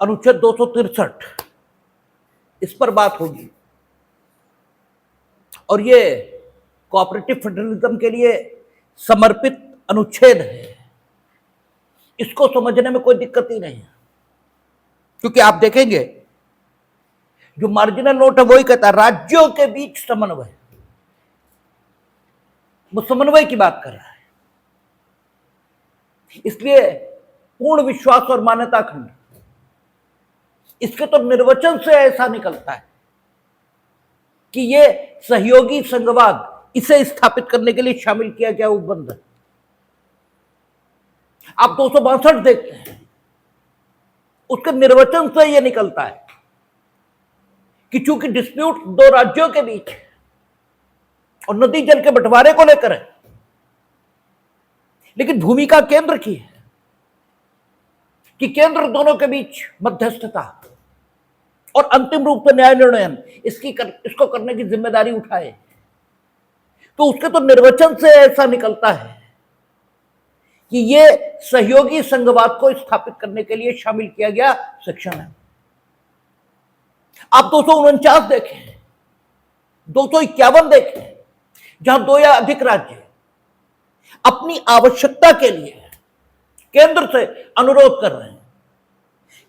अनुच्छेद 263 इस पर बात होगी और ये कोऑपरेटिव फेडरलिज्म के लिए समर्पित अनुच्छेद है। इसको समझने में कोई दिक्कत ही नहीं है, क्योंकि आप देखेंगे जो मार्जिनल नोट है वही कहता है राज्यों के बीच समन्वय, वो समन्वय की बात कर रहा है। इसलिए पूर्ण विश्वास और मान्यता खंड, इसके तो निर्वचन से ऐसा निकलता है कि ये सहयोगी संघवाद, इसे स्थापित करने के लिए शामिल किया गया उपबंध। आप 262 देखते हैं, उसके निर्वचन से यह निकलता है कि चूंकि डिस्प्यूट दो राज्यों के बीच और नदी जल के बंटवारे को लेकर है, लेकिन भूमिका केंद्र की है कि केंद्र दोनों के बीच मध्यस्थता और अंतिम रूप से न्याय निर्णयन इसको करने की जिम्मेदारी उठाए। तो उसके तो निर्वचन से ऐसा निकलता है कि ये सहयोगी संघवाद को स्थापित करने के लिए शामिल किया गया सेक्शन है। आप 249 देखें, 251 देखें, जहां दो या अधिक राज्य अपनी आवश्यकता के लिए केंद्र से अनुरोध कर रहे हैं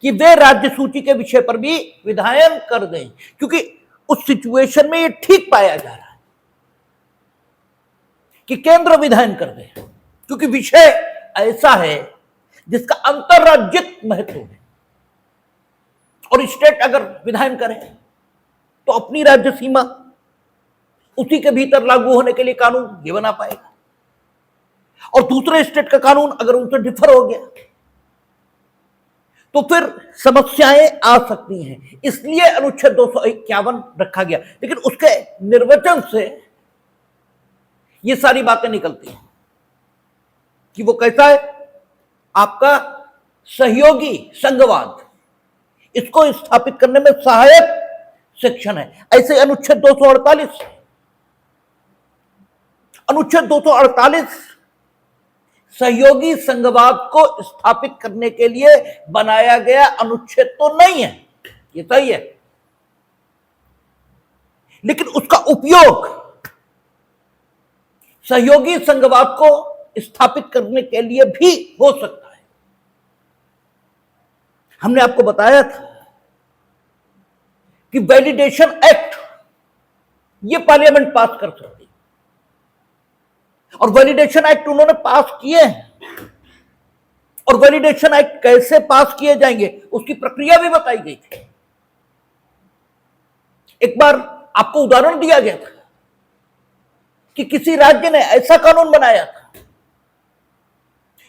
कि वे राज्य सूची के विषय पर भी विधायन कर दें, क्योंकि उस सिचुएशन में ये ठीक पाया जा रहा है कि केंद्र विधायन कर दे, क्योंकि विषय ऐसा है जिसका अंतरराज्यिक महत्व है और स्टेट अगर विधायन करे तो अपनी राज्य सीमा उसी के भीतर लागू होने के लिए कानून ये बना पाएगा, और दूसरे स्टेट का कानून अगर उनसे डिफर हो गया तो फिर समस्याएं आ सकती हैं। इसलिए अनुच्छेद 251 रखा गया, लेकिन उसके निर्वचन से ये सारी बातें निकलती हैं कि वो कैसा है आपका सहयोगी संघवाद, इसको स्थापित करने में सहायक सेक्शन है। ऐसे अनुच्छेद 248, अनुच्छेद 248 सहयोगी संघवाद को स्थापित करने के लिए बनाया गया अनुच्छेद तो नहीं है, ये सही है, लेकिन उसका उपयोग सहयोगी संघवाद को स्थापित करने के लिए भी हो सकता है। हमने आपको बताया था कि वैलिडेशन एक्ट ये पार्लियामेंट पास कर सकती है, और वैलिडेशन एक्ट उन्होंने पास किए हैं, और वैलिडेशन एक्ट कैसे पास किए जाएंगे उसकी प्रक्रिया भी बताई गई थी। एक बार आपको उदाहरण दिया गया था कि किसी राज्य ने ऐसा कानून बनाया था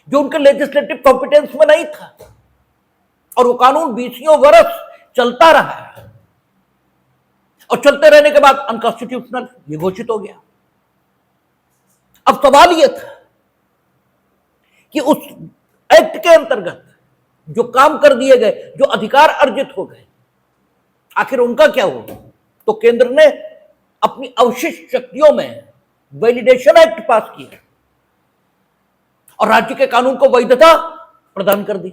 जो उनके लेजिस्लेटिव कॉम्पिटेंस में नहीं था, और वो कानून 20 वर्ष चलता रहा, और चलते रहने के बाद अनकॉन्स्टिट्यूशनल ये घोषित हो गया। अब सवाल यह था कि उस एक्ट के अंतर्गत जो काम कर दिए गए, जो अधिकार अर्जित हो गए, आखिर उनका क्या होगा। तो केंद्र ने अपनी अवशिष्ट शक्तियों में वैलिडेशन एक्ट पास किया और राज्य के कानून को वैधता प्रदान कर दी।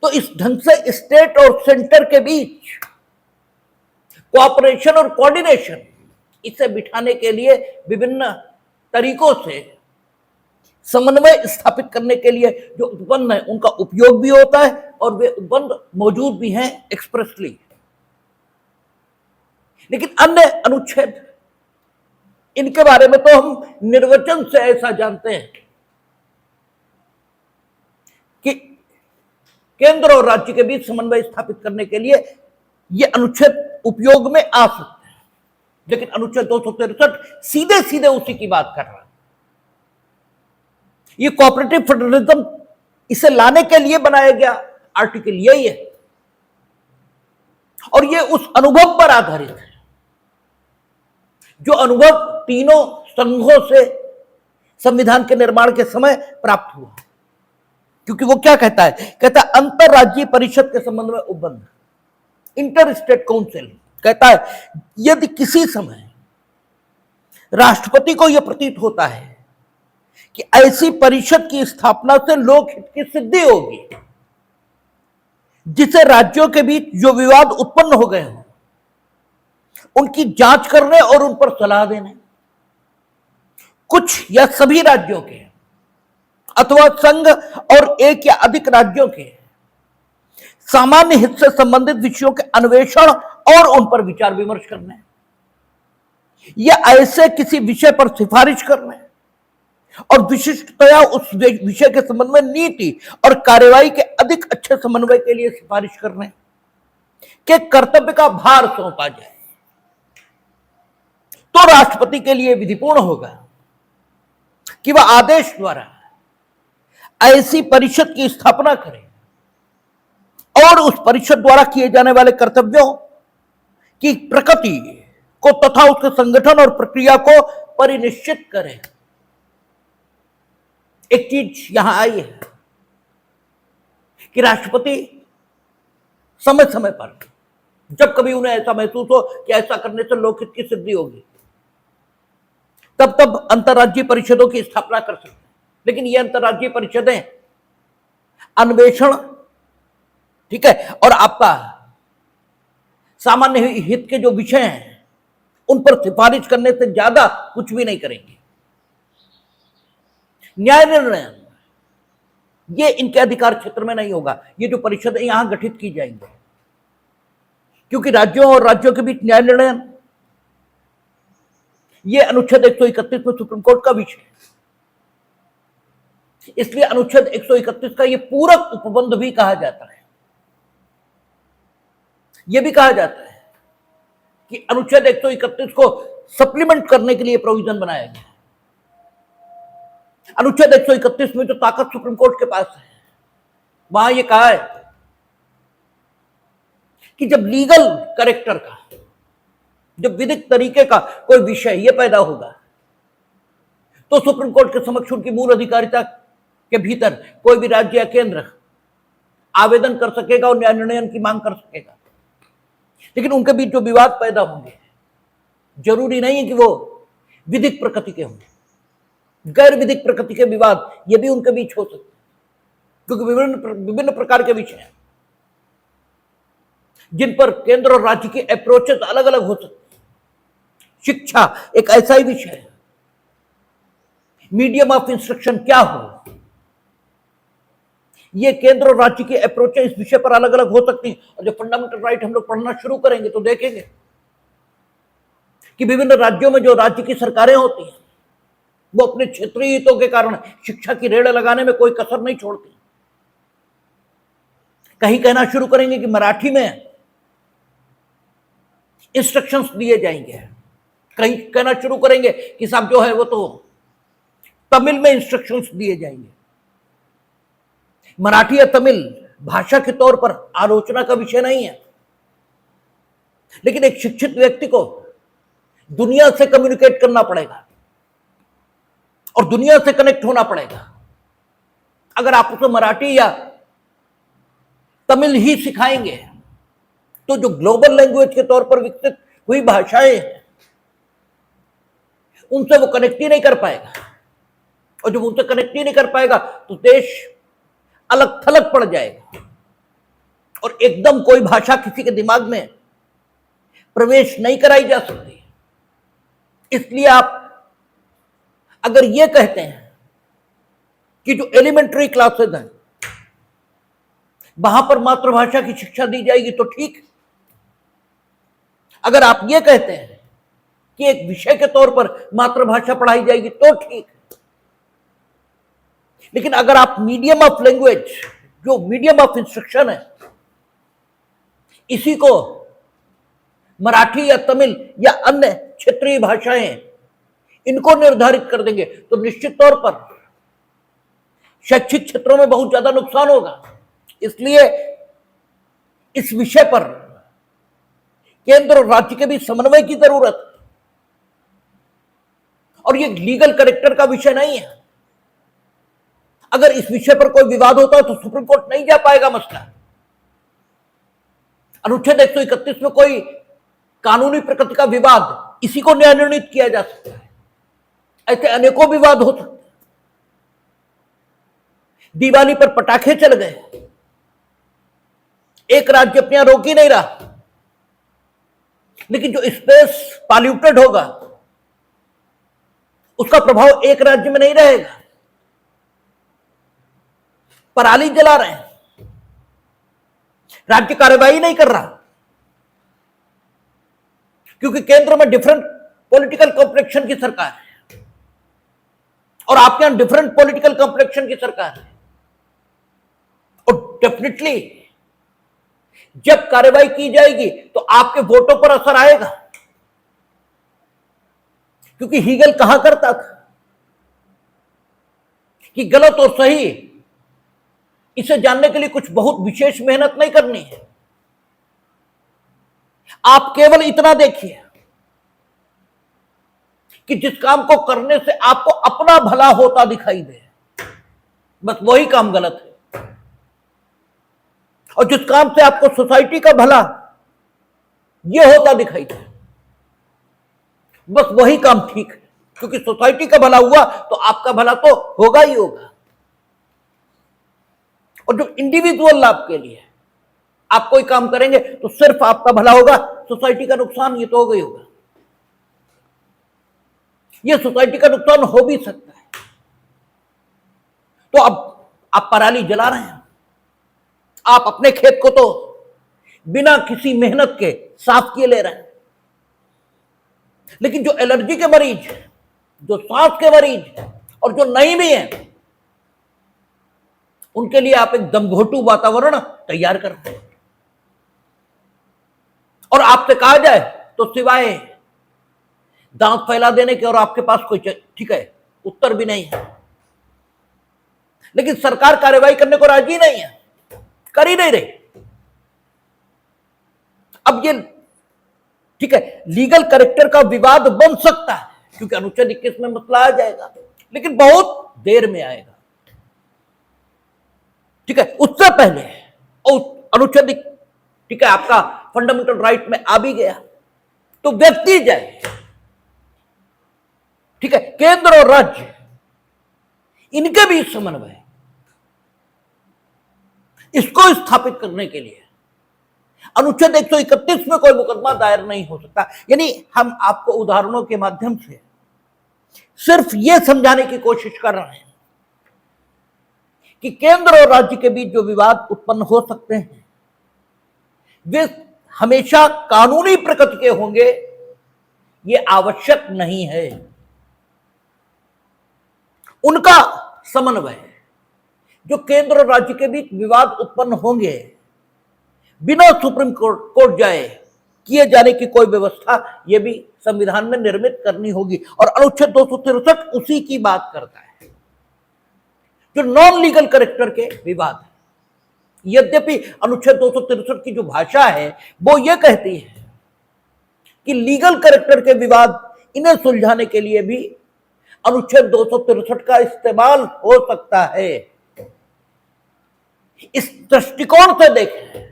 तो इस ढंग से स्टेट और सेंटर के बीच कोऑपरेशन और कोऑर्डिनेशन, इसे बिठाने के लिए विभिन्न तरीकों से समन्वय स्थापित करने के लिए जो उपबंध है उनका उपयोग भी होता है, और वे उपबंध मौजूद भी हैं एक्सप्रेसली। लेकिन अन्य अनुच्छेद, इनके बारे में तो हम निर्वचन से ऐसा जानते हैं कि केंद्र और राज्य के बीच समन्वय स्थापित करने के लिए यह अनुच्छेद उपयोग में आ सकते हैं, लेकिन अनुच्छेद 263 सीधे सीधे उसी की बात कर रहा है। ये कोऑपरेटिव फेडरलिज्म, इसे लाने के लिए बनाया गया आर्टिकल यही है, और ये उस अनुभव पर आधारित है जो अनुभव तीनों संघों से संविधान के निर्माण के समय प्राप्त हुआ। क्योंकि वो क्या कहता है, कहता है अंतरराज्यीय परिषद के संबंध में उपबंध, इंटर स्टेट काउंसिल, कहता है यदि किसी समय राष्ट्रपति को यह प्रतीत होता है कि ऐसी परिषद की स्थापना से लोकहित की सिद्धि होगी, जिससे राज्यों के बीच जो विवाद उत्पन्न हो गए हों उनकी जांच करने और उन पर सलाह देने, कुछ या सभी राज्यों के अथवा संघ और एक या अधिक राज्यों के सामान्य हित से संबंधित विषयों के अन्वेषण और उन पर विचार विमर्श करने, या ऐसे किसी विषय पर सिफारिश करने और विशिष्टतया उस विषय के संबंध में नीति और कार्यवाही के अधिक अच्छे समन्वय के लिए सिफारिश करने के कर्तव्य का भार सौंपा जाए, तो राष्ट्रपति के लिए विधिपूर्ण होगा कि वह आदेश द्वारा ऐसी परिषद की स्थापना करे और उस परिषद द्वारा किए जाने वाले कर्तव्यों की प्रकृति को तथा उसके संगठन और प्रक्रिया को परिनिश्चित करे। एक चीज यहां आई है कि राष्ट्रपति समय समय पर जब कभी उन्हें ऐसा महसूस हो कि ऐसा करने से लोकहित की सिद्धि होगी, तब तब अंतर्राज्यीय परिषदों की स्थापना कर सकते हैं। लेकिन ये अंतर्राज्यीय परिषदें अन्वेषण, ठीक है, और आपका सामान्य हित के जो विषय हैं उन पर सिफारिश करने से ज्यादा कुछ भी नहीं करेंगे। न्याय निर्णय ये इनके अधिकार क्षेत्र में नहीं होगा। ये जो परिषदें यहां गठित की जाएंगी, क्योंकि राज्यों और राज्यों के बीच न्याय निर्णय ये अनुच्छेद 131 में सुप्रीम कोर्ट का विषय है। इसलिए अनुच्छेद 131 का ये पूरक उपबंध भी कहा जाता है। यह भी कहा जाता है कि अनुच्छेद 131 को सप्लीमेंट करने के लिए प्रोविजन बनाया गया है। अनुच्छेद 131 में जो ताकत सुप्रीम कोर्ट के पास है, वहां यह कहा है कि जब लीगल कैरेक्टर का, जब विधिक तरीके का कोई विषय यह पैदा होगा, तो सुप्रीम कोर्ट के समक्ष उनकी मूल अधिकारिता के भीतर कोई भी राज्य या केंद्र आवेदन कर सकेगा और न्याय निर्णय की मांग कर सकेगा। लेकिन उनके बीच जो विवाद पैदा होंगे, जरूरी नहीं है कि वो विधिक प्रकृति के होंगे। गैर विधिक प्रकृति के विवाद ये भी उनके बीच हो सकते हैं, क्योंकि विभिन्न प्रकार के विषय हैं जिन पर केंद्र और राज्य की अप्रोचेस अलग अलग हो सकती हैं। शिक्षा एक ऐसा ही विषय है। मीडियम ऑफ इंस्ट्रक्शन क्या हो, ये केंद्र और राज्य की अप्रोचेस इस विषय पर अलग अलग हो सकती हैं। और जब फंडामेंटल राइट हम लोग पढ़ना शुरू करेंगे तो देखेंगे कि विभिन्न राज्यों में जो राज्य की सरकारें होती हैं वो अपने क्षेत्रीय हितों के कारण शिक्षा की रेड़ लगाने में कोई कसर नहीं छोड़ती। कहीं कहना शुरू करेंगे कि मराठी में इंस्ट्रक्शंस दिए जाएंगे, कहीं कहना शुरू करेंगे कि साहब जो है वो तो तमिल में इंस्ट्रक्शंस दिए जाएंगे। मराठी या तमिल भाषा के तौर पर आलोचना का विषय नहीं है, लेकिन एक शिक्षित व्यक्ति को दुनिया से कम्युनिकेट करना पड़ेगा और दुनिया से कनेक्ट होना पड़ेगा। अगर आप उसे मराठी या तमिल ही सिखाएंगे तो जो ग्लोबल लैंग्वेज के तौर पर विकसित हुई भाषाएं हैं उनसे वो कनेक्ट ही नहीं कर पाएगा, और जब उनसे कनेक्ट ही नहीं कर पाएगा तो देश अलग थलग पड़ जाएगा और एकदम कोई भाषा किसी के दिमाग में प्रवेश नहीं कराई जा सकती। इसलिए आप अगर यह कहते हैं कि जो एलिमेंट्री क्लासेस हैं वहां पर मातृभाषा की शिक्षा दी जाएगी तो ठीक। अगर आप यह कहते हैं कि एक विषय के तौर पर मातृभाषा पढ़ाई जाएगी तो ठीक। लेकिन अगर आप मीडियम ऑफ लैंग्वेज, जो मीडियम ऑफ इंस्ट्रक्शन है, इसी को मराठी या तमिल या अन्य क्षेत्रीय भाषाएं इनको निर्धारित कर देंगे तो निश्चित तौर पर शैक्षिक क्षेत्रों में बहुत ज्यादा नुकसान होगा। इसलिए इस विषय पर केंद्र और राज्य के बीच समन्वय की जरूरत है, और ये लीगल कैरेक्टर का विषय नहीं है। अगर इस विषय पर कोई विवाद होता है तो सुप्रीम कोर्ट नहीं जा पाएगा मसला। अनुच्छेद 131 में कोई कानूनी प्रकृति का विवाद इसी को न्याय निर्णीत किया जा सकता है। ऐसे अनेकों विवाद हो सकते हैं। दिवाली पर पटाखे चल गए, एक राज्य अपने यहां रोक ही नहीं रहा, लेकिन जो स्पेस पॉल्यूटेड होगा उसका प्रभाव एक राज्य में नहीं रहेगा। पराली जला रहे हैं, राज्य कार्रवाई नहीं कर रहा, क्योंकि केंद्र में डिफरेंट पॉलिटिकल कॉम्प्लेक्शन की सरकार है और आपके यहां डिफरेंट पॉलिटिकल कॉम्प्लेक्शन की सरकार है। और डेफिनेटली जब कार्रवाई की जाएगी तो आपके वोटों पर असर आएगा, क्योंकि हीगल कहा करता था कि गलत और सही इसे जानने के लिए कुछ बहुत विशेष मेहनत नहीं करनी है। आप केवल इतना देखिए कि जिस काम को करने से आपको अपना भला होता दिखाई दे, बस वही काम गलत है। और जिस काम से आपको सोसाइटी का भला यह होता दिखाई दे, बस वही काम ठीक है, क्योंकि सोसाइटी का भला हुआ तो आपका भला तो होगा ही होगा। और जो इंडिविजुअल लाभ के लिए आप कोई काम करेंगे तो सिर्फ आपका भला होगा, सोसाइटी का नुकसान ये तो होगा ही होगा। ये सोसाइटी का नुकसान हो भी सकता है। तो अब आप पराली जला रहे हैं, आप अपने खेत को तो बिना किसी मेहनत के साफ किए ले रहे हैं, लेकिन जो एलर्जी के मरीज, जो सांस के मरीज और जो नहीं भी हैं, उनके लिए आप एक दमघोटू वातावरण तैयार कर रहे हैं। और आपसे कहा जाए तो सिवाय दांत फैला देने के और आपके पास कोई ठीक है उत्तर भी नहीं है। लेकिन सरकार कार्रवाई करने को राजी नहीं है, कर ही नहीं रही। अब ये ठीक है लीगल कैरेक्टर का विवाद बन सकता है, क्योंकि अनुच्छेद 21 में मसला आ जाएगा, लेकिन बहुत देर में आएगा। ठीक है, उससे पहले अनुच्छेद ठीक है आपका फंडामेंटल राइट में आ भी गया तो व्यक्ति जाए, ठीक है, केंद्र और राज्य इनके बीच समन्वय इसको स्थापित करने के लिए अनुच्छेद 131 में कोई मुकदमा दायर नहीं हो सकता। यानी हम आपको उदाहरणों के माध्यम से सिर्फ यह समझाने की कोशिश कर रहे हैं कि केंद्र और राज्य के बीच जो विवाद उत्पन्न हो सकते हैं वे हमेशा कानूनी प्रकृति के होंगे, यह आवश्यक नहीं है। उनका समन्वय, जो केंद्र और राज्य के बीच विवाद उत्पन्न होंगे, बिना सुप्रीम कोर्ट जाए किए जाने की कोई व्यवस्था यह भी संविधान में निर्मित करनी होगी। और अनुच्छेद 263 उसी की बात करता है, जो नॉन लीगल कैरेक्टर के विवाद है। यद्यपि अनुच्छेद 263 की जो भाषा है वो ये कहती है कि लीगल कैरेक्टर के विवाद इन्हें सुलझाने के लिए भी अनुच्छेद 263 का इस्तेमाल हो सकता है। इस दृष्टिकोण से देखें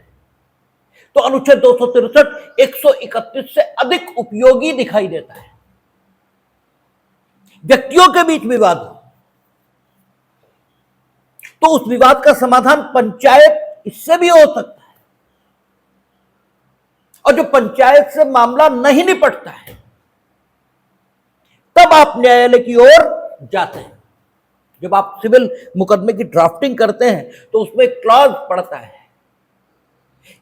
तो अनुच्छेद 263 131 से अधिक उपयोगी दिखाई देता है। व्यक्तियों के बीच विवाद हो तो उस विवाद का समाधान पंचायत इससे भी हो सकता है, और जो पंचायत से मामला नहीं निपटता है तब आप न्यायालय की ओर जाते हैं। जब आप सिविल मुकदमे की ड्राफ्टिंग करते हैं तो उसमें क्लॉज पड़ता है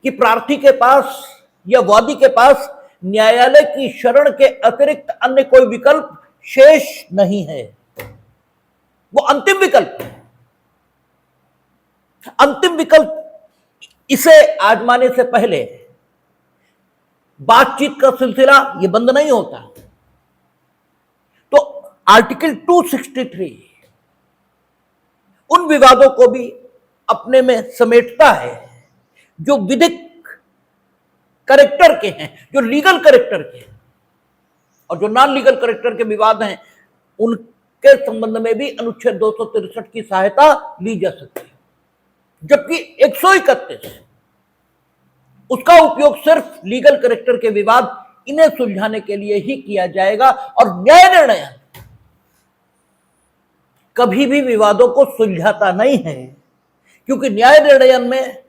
कि प्रार्थी के पास या वादी के पास न्यायालय की शरण के अतिरिक्त अन्य कोई विकल्प शेष नहीं है। वो अंतिम विकल्प है। अंतिम विकल्प इसे आजमाने से पहले बातचीत का सिलसिला ये बंद नहीं होता। तो आर्टिकल 263 उन विवादों को भी अपने में समेटता है जो विधिक कैरेक्टर के हैं, जो लीगल कैरेक्टर के हैं, और जो नॉन लीगल कैरेक्टर के विवाद हैं उनके संबंध में भी अनुच्छेद 263 की सहायता ली जा सकती है। जबकि 131 उसका उपयोग सिर्फ लीगल कैरेक्टर के विवाद इन्हें सुलझाने के लिए ही किया जाएगा, और न्याय निर्णय कभी भी विवादों को सुलझाता नहीं है, क्योंकि न्याय निर्णय में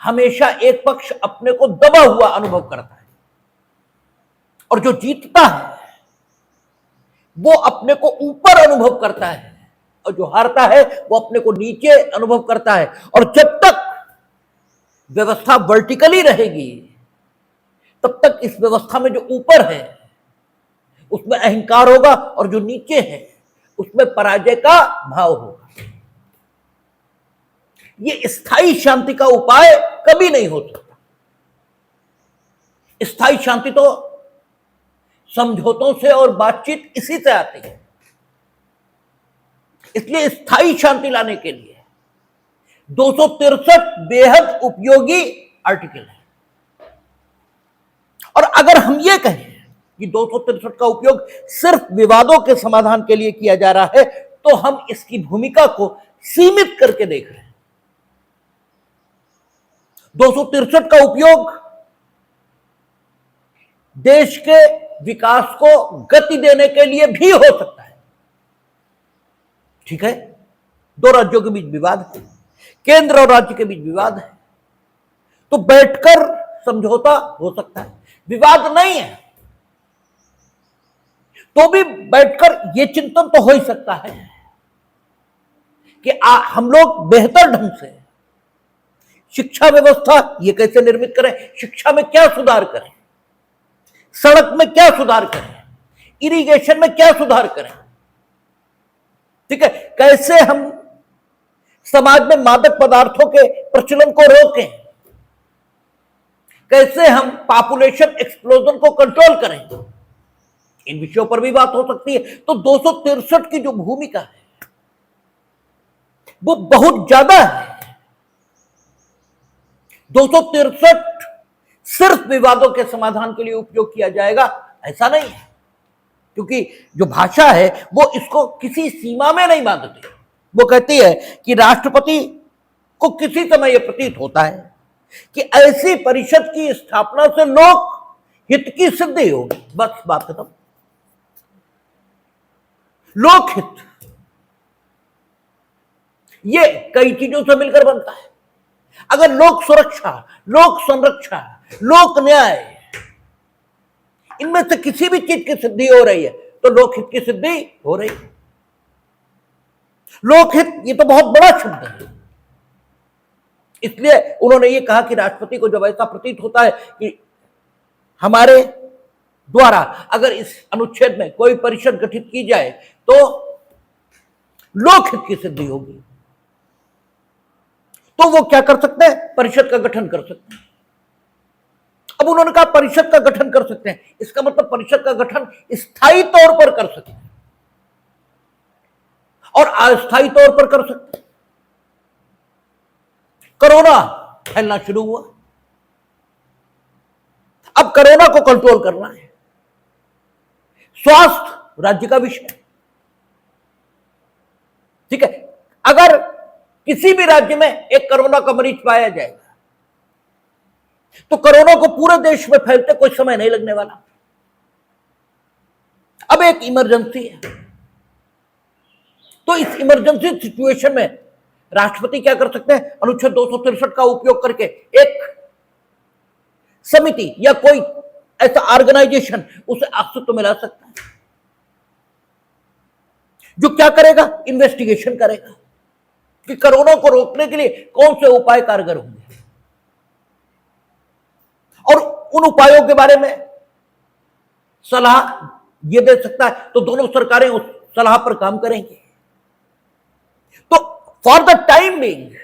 हमेशा एक पक्ष अपने को दबा हुआ अनुभव करता है और जो जीतता है वो अपने को ऊपर अनुभव करता है और जो हारता है वो अपने को नीचे अनुभव करता है। और जब तक व्यवस्था वर्टिकली रहेगी तब तक इस व्यवस्था में जो ऊपर है उसमें अहंकार होगा और जो नीचे है उसमें पराजय का भाव होगा। ये स्थायी शांति का उपाय कभी नहीं हो सकता। स्थायी शांति तो समझौतों से और बातचीत इसी से आती है। इसलिए स्थायी शांति लाने के लिए 263 बेहद उपयोगी आर्टिकल है। और अगर हम ये कहें कि 263 का उपयोग सिर्फ विवादों के समाधान के लिए किया जा रहा है तो हम इसकी भूमिका को सीमित करके देख रहे हैं। 263 का उपयोग देश के विकास को गति देने के लिए भी हो सकता है। ठीक है, दो राज्यों के बीच विवाद है, केंद्र और राज्य के बीच विवाद है, तो बैठकर समझौता हो सकता है। विवाद नहीं है तो भी बैठकर यह चिंतन तो हो ही सकता है कि हम लोग बेहतर ढंग से शिक्षा व्यवस्था ये कैसे निर्मित करें, शिक्षा में क्या सुधार करें, सड़क में क्या सुधार करें, इरिगेशन में क्या सुधार करें। ठीक है, कैसे हम समाज में मादक पदार्थों के प्रचलन को रोकें, कैसे हम पॉपुलेशन एक्सप्लोजन को कंट्रोल करें, इन विषयों पर भी बात हो सकती है। तो 263 की जो भूमिका है वो बहुत ज्यादा है। 263 सिर्फ विवादों के समाधान के लिए उपयोग किया जाएगा ऐसा नहीं है, क्योंकि जो भाषा है वो इसको किसी सीमा में नहीं बांधती। वो कहती है कि राष्ट्रपति को किसी समय यह प्रतीत होता है कि ऐसी परिषद की स्थापना से लोक हित की सिद्धि होगी। बस बात खत्म। लोकहित ये कई चीजों से मिलकर बनता है। अगर लोक सुरक्षा, लोक संरक्षा, लोक न्याय इनमें से किसी भी चीज की सिद्धि हो रही है तो लोकहित की सिद्धि हो रही है। लोकहित ये तो बहुत बड़ा शब्द है, इसलिए उन्होंने ये कहा कि राष्ट्रपति को जब ऐसा प्रतीत होता है कि हमारे द्वारा अगर इस अनुच्छेद में कोई परिषद गठित की जाए तो लोकहित की सिद्धि होगी, तो वो क्या कर सकते हैं, परिषद का गठन कर सकते हैं। अब उन्होंने कहा परिषद का गठन कर सकते हैं, इसका मतलब परिषद का गठन स्थायी तौर पर कर सकते हैं और अस्थायी तौर पर कर सकते हैं। कोरोना फैलना शुरू हुआ, अब कोरोना को कंट्रोल करना है, स्वास्थ्य राज्य का विषय। ठीक है, अगर किसी भी राज्य में एक कोरोना का मरीज पाया जाएगा तो कोरोना को पूरे देश में फैलते कोई समय नहीं लगने वाला। अब एक इमरजेंसी है, तो इस इमरजेंसी सिचुएशन में राष्ट्रपति क्या कर सकते हैं, अनुच्छेद 263 का उपयोग करके एक समिति या कोई ऐसा ऑर्गेनाइजेशन उसे अस्तित्व में ला सकता है जो क्या करेगा, इन्वेस्टिगेशन करेगा कि कोरोना को रोकने के लिए कौन से उपाय कारगर होंगे और उन उपायों के बारे में सलाह ये दे सकता है। तो दोनों सरकारें उस सलाह पर काम करेंगे। तो for the time being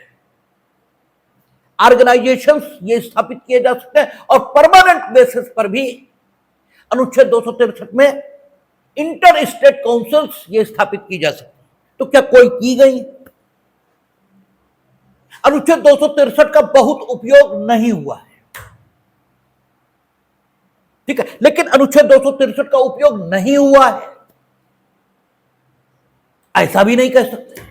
organisations ये स्थापित किए जा सकते हैं और परमानेंट बेसिस पर भी अनुच्छेद 263 में इंटर स्टेट काउंसिल्स ये स्थापित की जा सकती है। तो क्या कोई की गई? अनुच्छेद 263 का बहुत उपयोग नहीं हुआ है, ठीक है, लेकिन अनुच्छेद 263 का उपयोग नहीं हुआ है ऐसा भी नहीं कह सकते।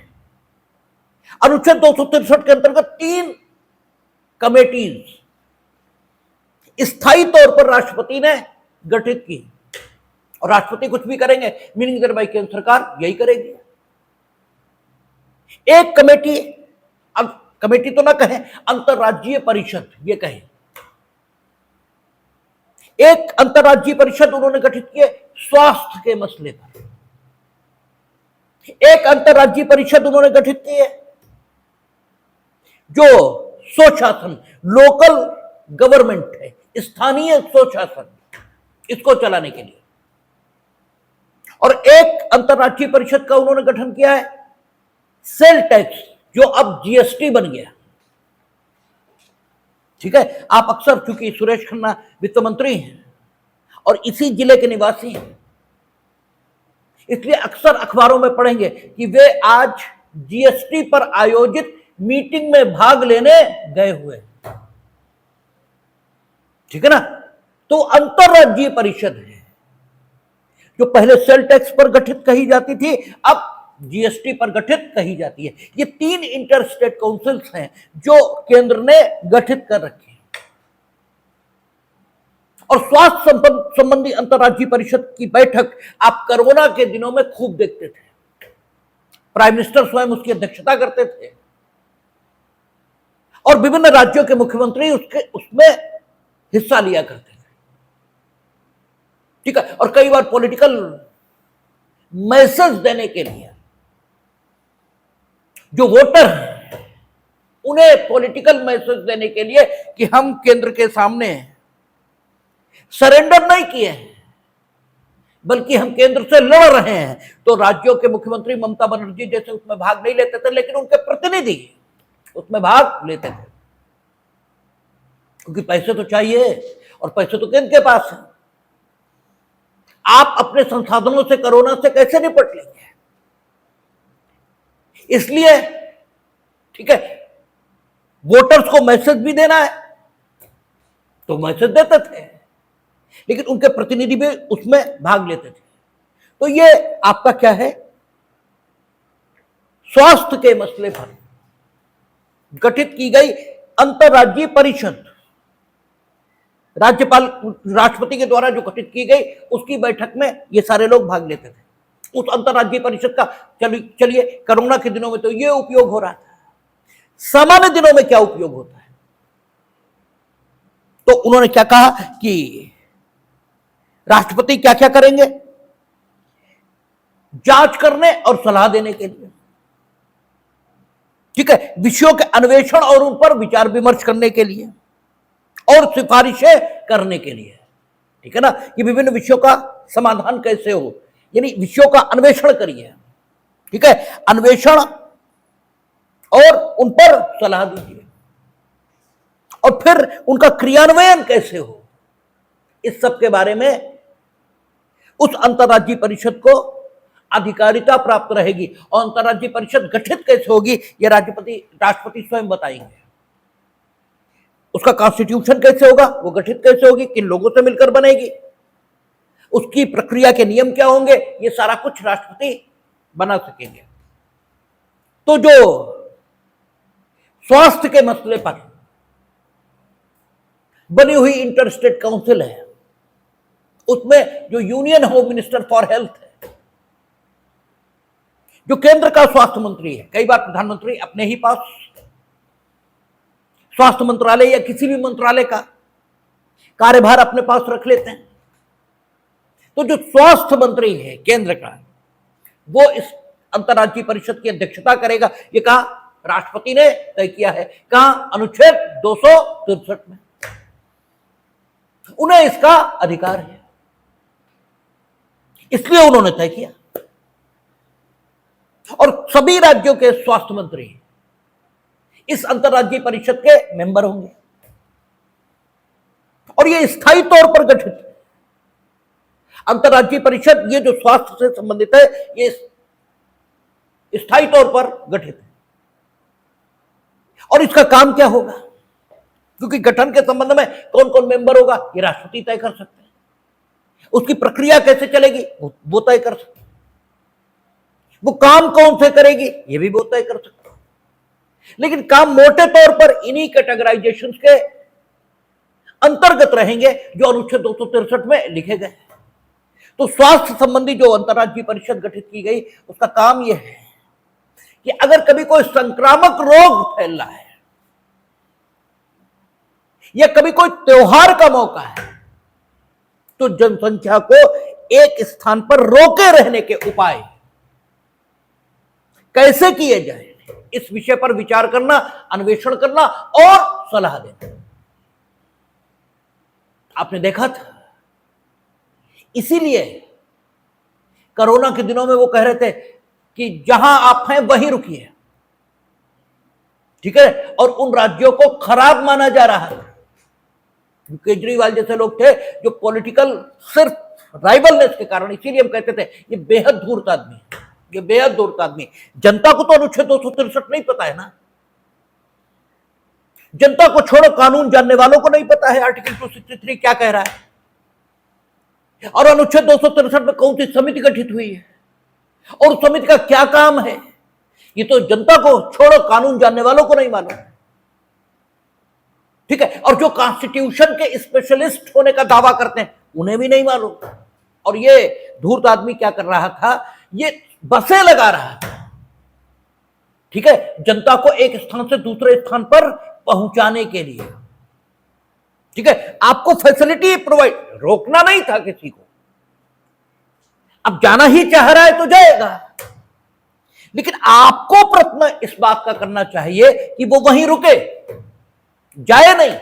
अनुच्छेद 263 के अंतर्गत 3 कमेटीज स्थायी तौर पर राष्ट्रपति ने गठित की और राष्ट्रपति कुछ भी करेंगे, मीनिंग देयर बाय केंद्र सरकार यही करेगी। एक कमेटी अब कमेटी तो ना कहें, अंतरराज्यीय परिषद ये कहें। एक अंतरराज्यीय परिषद उन्होंने गठित की है स्वास्थ्य के मसले पर, एक अंतरराज्यीय परिषद उन्होंने गठित की है जो स्वशासन, लोकल गवर्नमेंट है, स्थानीय स्वशासन, इसको चलाने के लिए, और एक अंतरराष्ट्रीय परिषद का उन्होंने गठन किया है सेल टैक्स, जो अब जीएसटी बन गया। ठीक है, आप अक्सर, चूंकि सुरेश खन्ना वित्त मंत्री हैं और इसी जिले के निवासी हैं, इसलिए अक्सर अखबारों में पढ़ेंगे कि वे आज जीएसटी पर आयोजित मीटिंग में भाग लेने गए हुए। ठीक है ना। तो अंतरराज्यीय परिषद है जो पहले सेल टैक्स पर गठित कही जाती थी, अब जीएसटी पर गठित कही जाती है। ये 3 इंटर स्टेट काउंसिल्स हैं जो केंद्र ने गठित कर रखे हैं। और स्वास्थ्य संबंधी अंतरराज्यीय परिषद की बैठक आप कोरोना के दिनों में खूब देखते थे, प्राइम मिनिस्टर स्वयं उसकी अध्यक्षता करते थे और विभिन्न राज्यों के मुख्यमंत्री उसमें हिस्सा लिया करते थे। ठीक है, और कई बार पॉलिटिकल मैसेज देने के लिए जो वोटर हैं उन्हें पॉलिटिकल मैसेज देने के लिए कि हम केंद्र के सामने सरेंडर नहीं किए हैं बल्कि हम केंद्र से लड़ रहे हैं, तो राज्यों के मुख्यमंत्री ममता बनर्जी जैसे उसमें भाग नहीं लेते थे, लेकिन उनके प्रतिनिधि उसमें भाग लेते थे, क्योंकि पैसे तो चाहिए और पैसे तो केंद्र के पास है। आप अपने संसाधनों से कोरोना से कैसे निपट लेंगे? इसलिए ठीक है, वोटर्स को मैसेज भी देना है तो मैसेज देते थे, लेकिन उनके प्रतिनिधि भी उसमें भाग लेते थे। तो ये आपका क्या है, स्वास्थ्य के मसले पर गठित की गई अंतरराज्यीय परिषद, राज्यपाल राष्ट्रपति के द्वारा जो गठित की गई, उसकी बैठक में ये सारे लोग भाग लेते थे। उस अंतरराज्यीय परिषद का चलिए कोरोना के दिनों में तो ये उपयोग हो रहा था, सामान्य दिनों में क्या उपयोग होता है? तो उन्होंने क्या कहा कि राष्ट्रपति क्या क्या करेंगे, जांच करने और सलाह देने के लिए, ठीक है, विषयों के अन्वेषण और उन पर विचार विमर्श करने के लिए और सिफारिशें करने के लिए। ठीक है ना, कि विभिन्न विषयों का समाधान कैसे हो, यानी विषयों का अन्वेषण करिए। ठीक है, अन्वेषण और उन पर सलाह दीजिए और फिर उनका क्रियान्वयन कैसे हो, इस सब के बारे में उस अंतरराज्यीय परिषद को अधिकारिता प्राप्त रहेगी। और अंतरराज्यीय परिषद गठित कैसे होगी, यह राष्ट्रपति स्वयं बताएंगे। उसका कॉन्स्टिट्यूशन कैसे होगा, वो गठित कैसे होगी, किन लोगों से मिलकर बनेगी, उसकी प्रक्रिया के नियम क्या होंगे, ये सारा कुछ राष्ट्रपति बना सकेंगे। तो जो स्वास्थ्य के मसले पर बनी हुई इंटर स्टेट काउंसिल है, उसमें जो union home minister for health है, जो केंद्र का स्वास्थ्य मंत्री है, कई बार प्रधानमंत्री अपने ही पास स्वास्थ्य मंत्रालय या किसी भी मंत्रालय का कार्यभार अपने पास रख लेते हैं, तो जो स्वास्थ्य मंत्री है केंद्र का, वो इस अंतरराज्यीय परिषद की अध्यक्षता करेगा। ये कहा राष्ट्रपति ने तय किया है, कहा अनुच्छेद 263 में उन्हें इसका अधिकार है, इसलिए उन्होंने तय किया। और सभी राज्यों के स्वास्थ्य मंत्री इस अंतरराज्यीय परिषद के मेंबर होंगे और ये स्थायी तौर पर गठित है। अंतरराज्यीय परिषद, ये जो स्वास्थ्य से संबंधित है, ये स्थायी तौर पर गठित है। और इसका काम क्या होगा, क्योंकि गठन के संबंध में कौन कौन मेंबर होगा ये राष्ट्रपति तय कर सकते हैं, उसकी प्रक्रिया कैसे चलेगी वो तय कर सकते हैं, वो काम कौन से करेगी ये भी वो तय कर सकते हैं। लेकिन काम मोटे तौर पर इन्हीं कैटेगराइजेशंस के अंतर्गत रहेंगे जो अनुच्छेद 263 में लिखे गए। तो स्वास्थ्य संबंधी जो अंतरराज्यीय परिषद गठित की गई, उसका काम यह है कि अगर कभी कोई संक्रामक रोग फैल रहा है या कभी कोई त्योहार का मौका है, तो जनसंख्या को एक स्थान पर रोके रहने के उपाय कैसे किए जाए, इस विषय पर विचार करना, अन्वेषण करना और सलाह देना। आपने देखा था, इसीलिए कोरोना के दिनों में वो कह रहे थे कि जहां आप हैं वहीं रुकिए, ठीक है, और उन राज्यों को खराब माना जा रहा है। केजरीवाल जैसे लोग थे जो पॉलिटिकल सिर्फ राइवलनेस के कारण, इसीलिए हम कहते थे ये बेहद धूर्त आदमी है, ये बेहद धूर्त आदमी। जनता को तो अनुच्छेद 263 नहीं पता है ना, जनता को छोड़ो, कानून जानने वालों को नहीं पता है आर्टिकल 263 क्या कह रहा है, और अनुच्छेद 263 में कौन सी समिति गठित हुई है और समिति का क्या काम है, ये तो जनता को छोड़ो, कानून जानने वालों को नहीं मालूम, ठीक है। और जो कॉन्स्टिट्यूशन के स्पेशलिस्ट होने का दावा करते हैं उन्हें भी नहीं मालूम। और ये धूर्त आदमी क्या कर रहा था, ये बसें लगा रहा था, ठीक है, जनता को एक स्थान से दूसरे स्थान पर पहुंचाने के लिए, ठीक है। आपको फैसिलिटी प्रोवाइड, रोकना नहीं था किसी को। अब जाना ही चाह रहा है तो जाएगा, लेकिन आपको प्रयत्न इस बात का करना चाहिए कि वो वहीं रुके, जाए नहीं।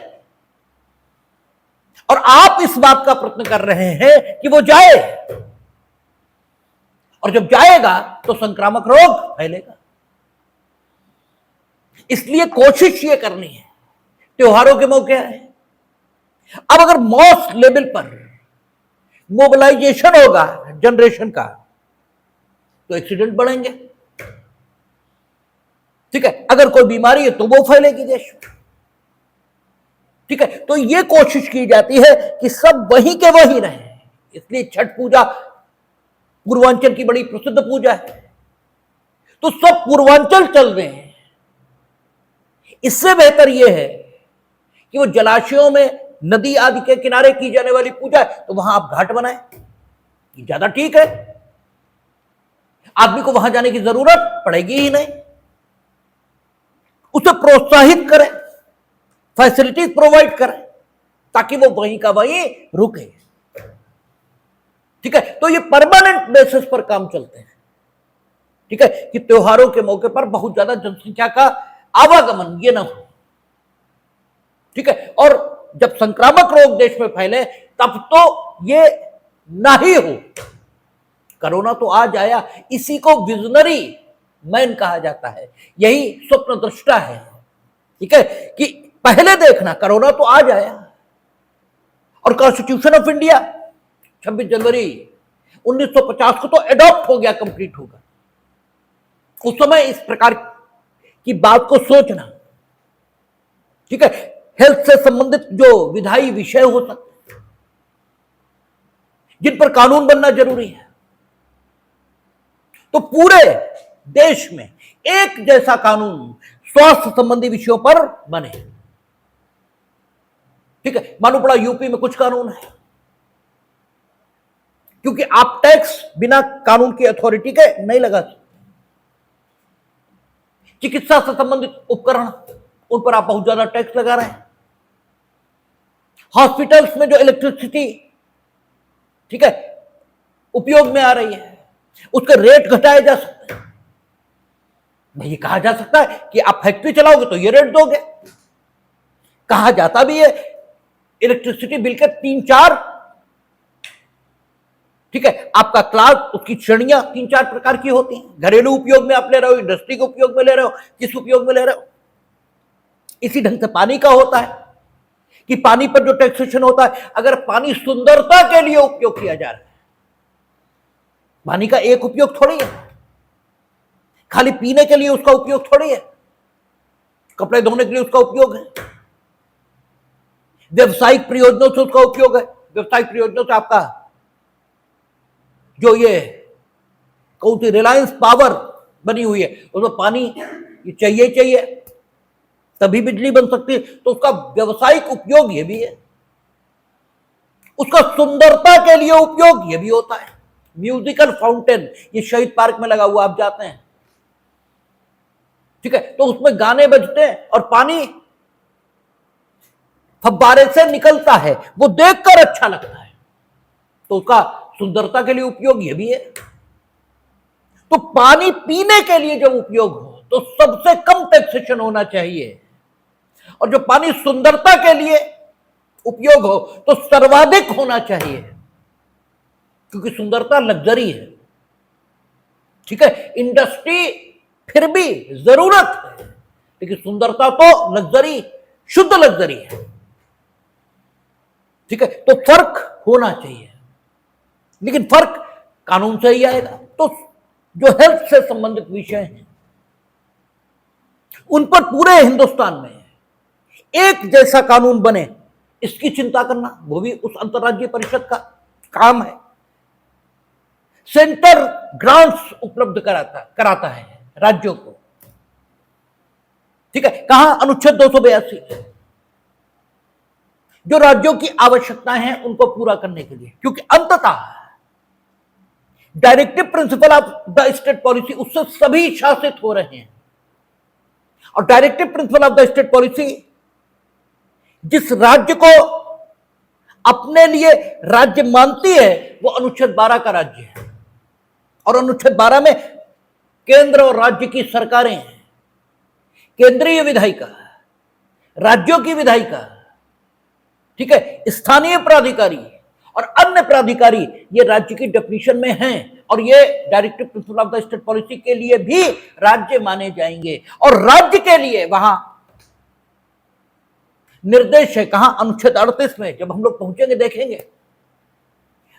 और आप इस बात का प्रयत्न कर रहे हैं कि वो जाए, और जब जाएगा तो संक्रामक रोग फैलेगा। इसलिए कोशिश ये करनी है, त्योहारों के मौके आए, अब अगर मॉस लेवल पर मोबिलाइजेशन होगा जनरेशन का तो एक्सीडेंट बढ़ेंगे, ठीक है। अगर कोई बीमारी है तो वो फैलेगी देश में, ठीक है। तो ये कोशिश की जाती है कि सब वहीं के वहीं रहे। इसलिए छठ पूजा पूर्वांचल की बड़ी प्रसिद्ध पूजा है, तो सब पूर्वांचल चल रहे हैं। इससे बेहतर यह है कि वो जलाशयों में, नदी आदि के किनारे की जाने वाली पूजा है तो वहां आप घाट बनाएं, ये ज्यादा ठीक है। आदमी को वहां जाने की जरूरत पड़ेगी ही नहीं, उसे प्रोत्साहित करें, फैसिलिटीज प्रोवाइड करें ताकि वो वहीं का वहीं रुके, ठीक है। तो ये परमानेंट बेसिस पर काम चलते हैं, ठीक है, कि त्योहारों के मौके पर बहुत ज्यादा जनसंख्या का आवागमन ये ना हो, ठीक है। और जब संक्रामक रोग देश में फैले तब तो ये ना ही हो। कोरोना तो आज आया, इसी को विजनरी मैन कहा जाता है, यही स्वप्न दृष्टा है, ठीक है, कि पहले देखना कोरोना तो आज आया। और कॉन्स्टिट्यूशन ऑफ इंडिया 26 जनवरी 1950 को तो एडॉप्ट हो गया, कंप्लीट होगा। उस समय इस प्रकार की बात को सोचना, ठीक है, हेल्थ से संबंधित जो विधायी विषय हो सकते हैं जिन पर कानून बनना जरूरी है, तो पूरे देश में एक जैसा कानून स्वास्थ्य संबंधी विषयों पर बने, ठीक है। मालूम पड़ा यूपी में कुछ कानून है, क्योंकि आप टैक्स बिना कानून की अथॉरिटी के नहीं लगा सकते। चिकित्सा से संबंधित उपकरण, उन पर आप बहुत ज्यादा टैक्स लगा रहे हैं। हॉस्पिटल्स में जो इलेक्ट्रिसिटी, ठीक है, उपयोग में आ रही है, उसके रेट घटाए जा सकते हैं। नहीं कहा जा सकता है कि आप फैक्ट्री चलाओगे तो ये रेट दोगे, कहा जाता भी है इलेक्ट्रिसिटी बिल के 3-4, ठीक है, आपका क्लास, उसकी श्रेणियां 3-4 प्रकार की होती हैं। घरेलू उपयोग में आप ले रहे हो, इंडस्ट्री के उपयोग में ले रहे हो, किस उपयोग में ले रहे हो। इसी ढंग से पानी का होता है कि पानी पर जो टैक्सेशन होता है, अगर पानी सुंदरता के लिए उपयोग किया जा रहा है, पानी का एक उपयोग थोड़ी है, खाली पीने के लिए उसका उपयोग थोड़ी है, कपड़े धोने के लिए उसका उपयोग है, व्यवसायिक प्रयोजनों से उसका उपयोग है। व्यवसायिक प्रयोजनों से आपका जो ये कौन सी रिलायंस पावर बनी हुई है, उसमें पानी ये चाहिए चाहिए तभी बिजली बन सकती है, तो उसका व्यवसायिक उपयोग ये भी है, उसका सुंदरता के लिए उपयोग ये भी होता है। म्यूजिकल फाउंटेन ये शहीद पार्क में लगा हुआ, आप जाते हैं, ठीक है, तो उसमें गाने बजते हैं और पानी फव्वारे से निकलता है, वो देखकर अच्छा लगता है, तो उसका सुंदरता के लिए उपयोग ये भी है। तो पानी पीने के लिए जब उपयोग हो तो सबसे कम टैक्सेशन होना चाहिए, और जो पानी सुंदरता के लिए उपयोग हो तो सर्वाधिक होना चाहिए, क्योंकि सुंदरता लग्जरी है। ठीक है, इंडस्ट्री फिर भी जरूरत है, लेकिन सुंदरता तो लग्जरी, शुद्ध लग्जरी है। ठीक है, तो फर्क होना चाहिए, लेकिन फर्क कानून से ही आएगा। तो जो हेल्थ से संबंधित विषय हैं उन पर पूरे हिंदुस्तान में एक जैसा कानून बने, इसकी चिंता करना वो भी उस अंतर्राज्यीय परिषद का काम है। सेंटर ग्रांट्स उपलब्ध कराता है राज्यों को। ठीक है, कहां? अनुच्छेद 282, जो राज्यों की आवश्यकताएं हैं उनको पूरा करने के लिए, क्योंकि अंततः directive principle of the state policy उससे सभी शासित हो रहे हैं, और directive principle of the state policy जिस राज्य को अपने लिए राज्य मानती है वो अनुच्छेद 12 का राज्य है, और अनुच्छेद 12 में केंद्र और राज्य की सरकारें हैं, केंद्रीय विधायिका, राज्यों की विधायिका, ठीक है, स्थानीय प्राधिकारी और अन्य प्राधिकारी, ये राज्य की डेफिनेशन में हैं, और ये directive principle of the state policy के लिए भी राज्य माने जाएंगे। और राज्य के लिए वहां निर्देश है, कहां? अनुच्छेद 38 में, जब हम लोग पहुंचेंगे देखेंगे,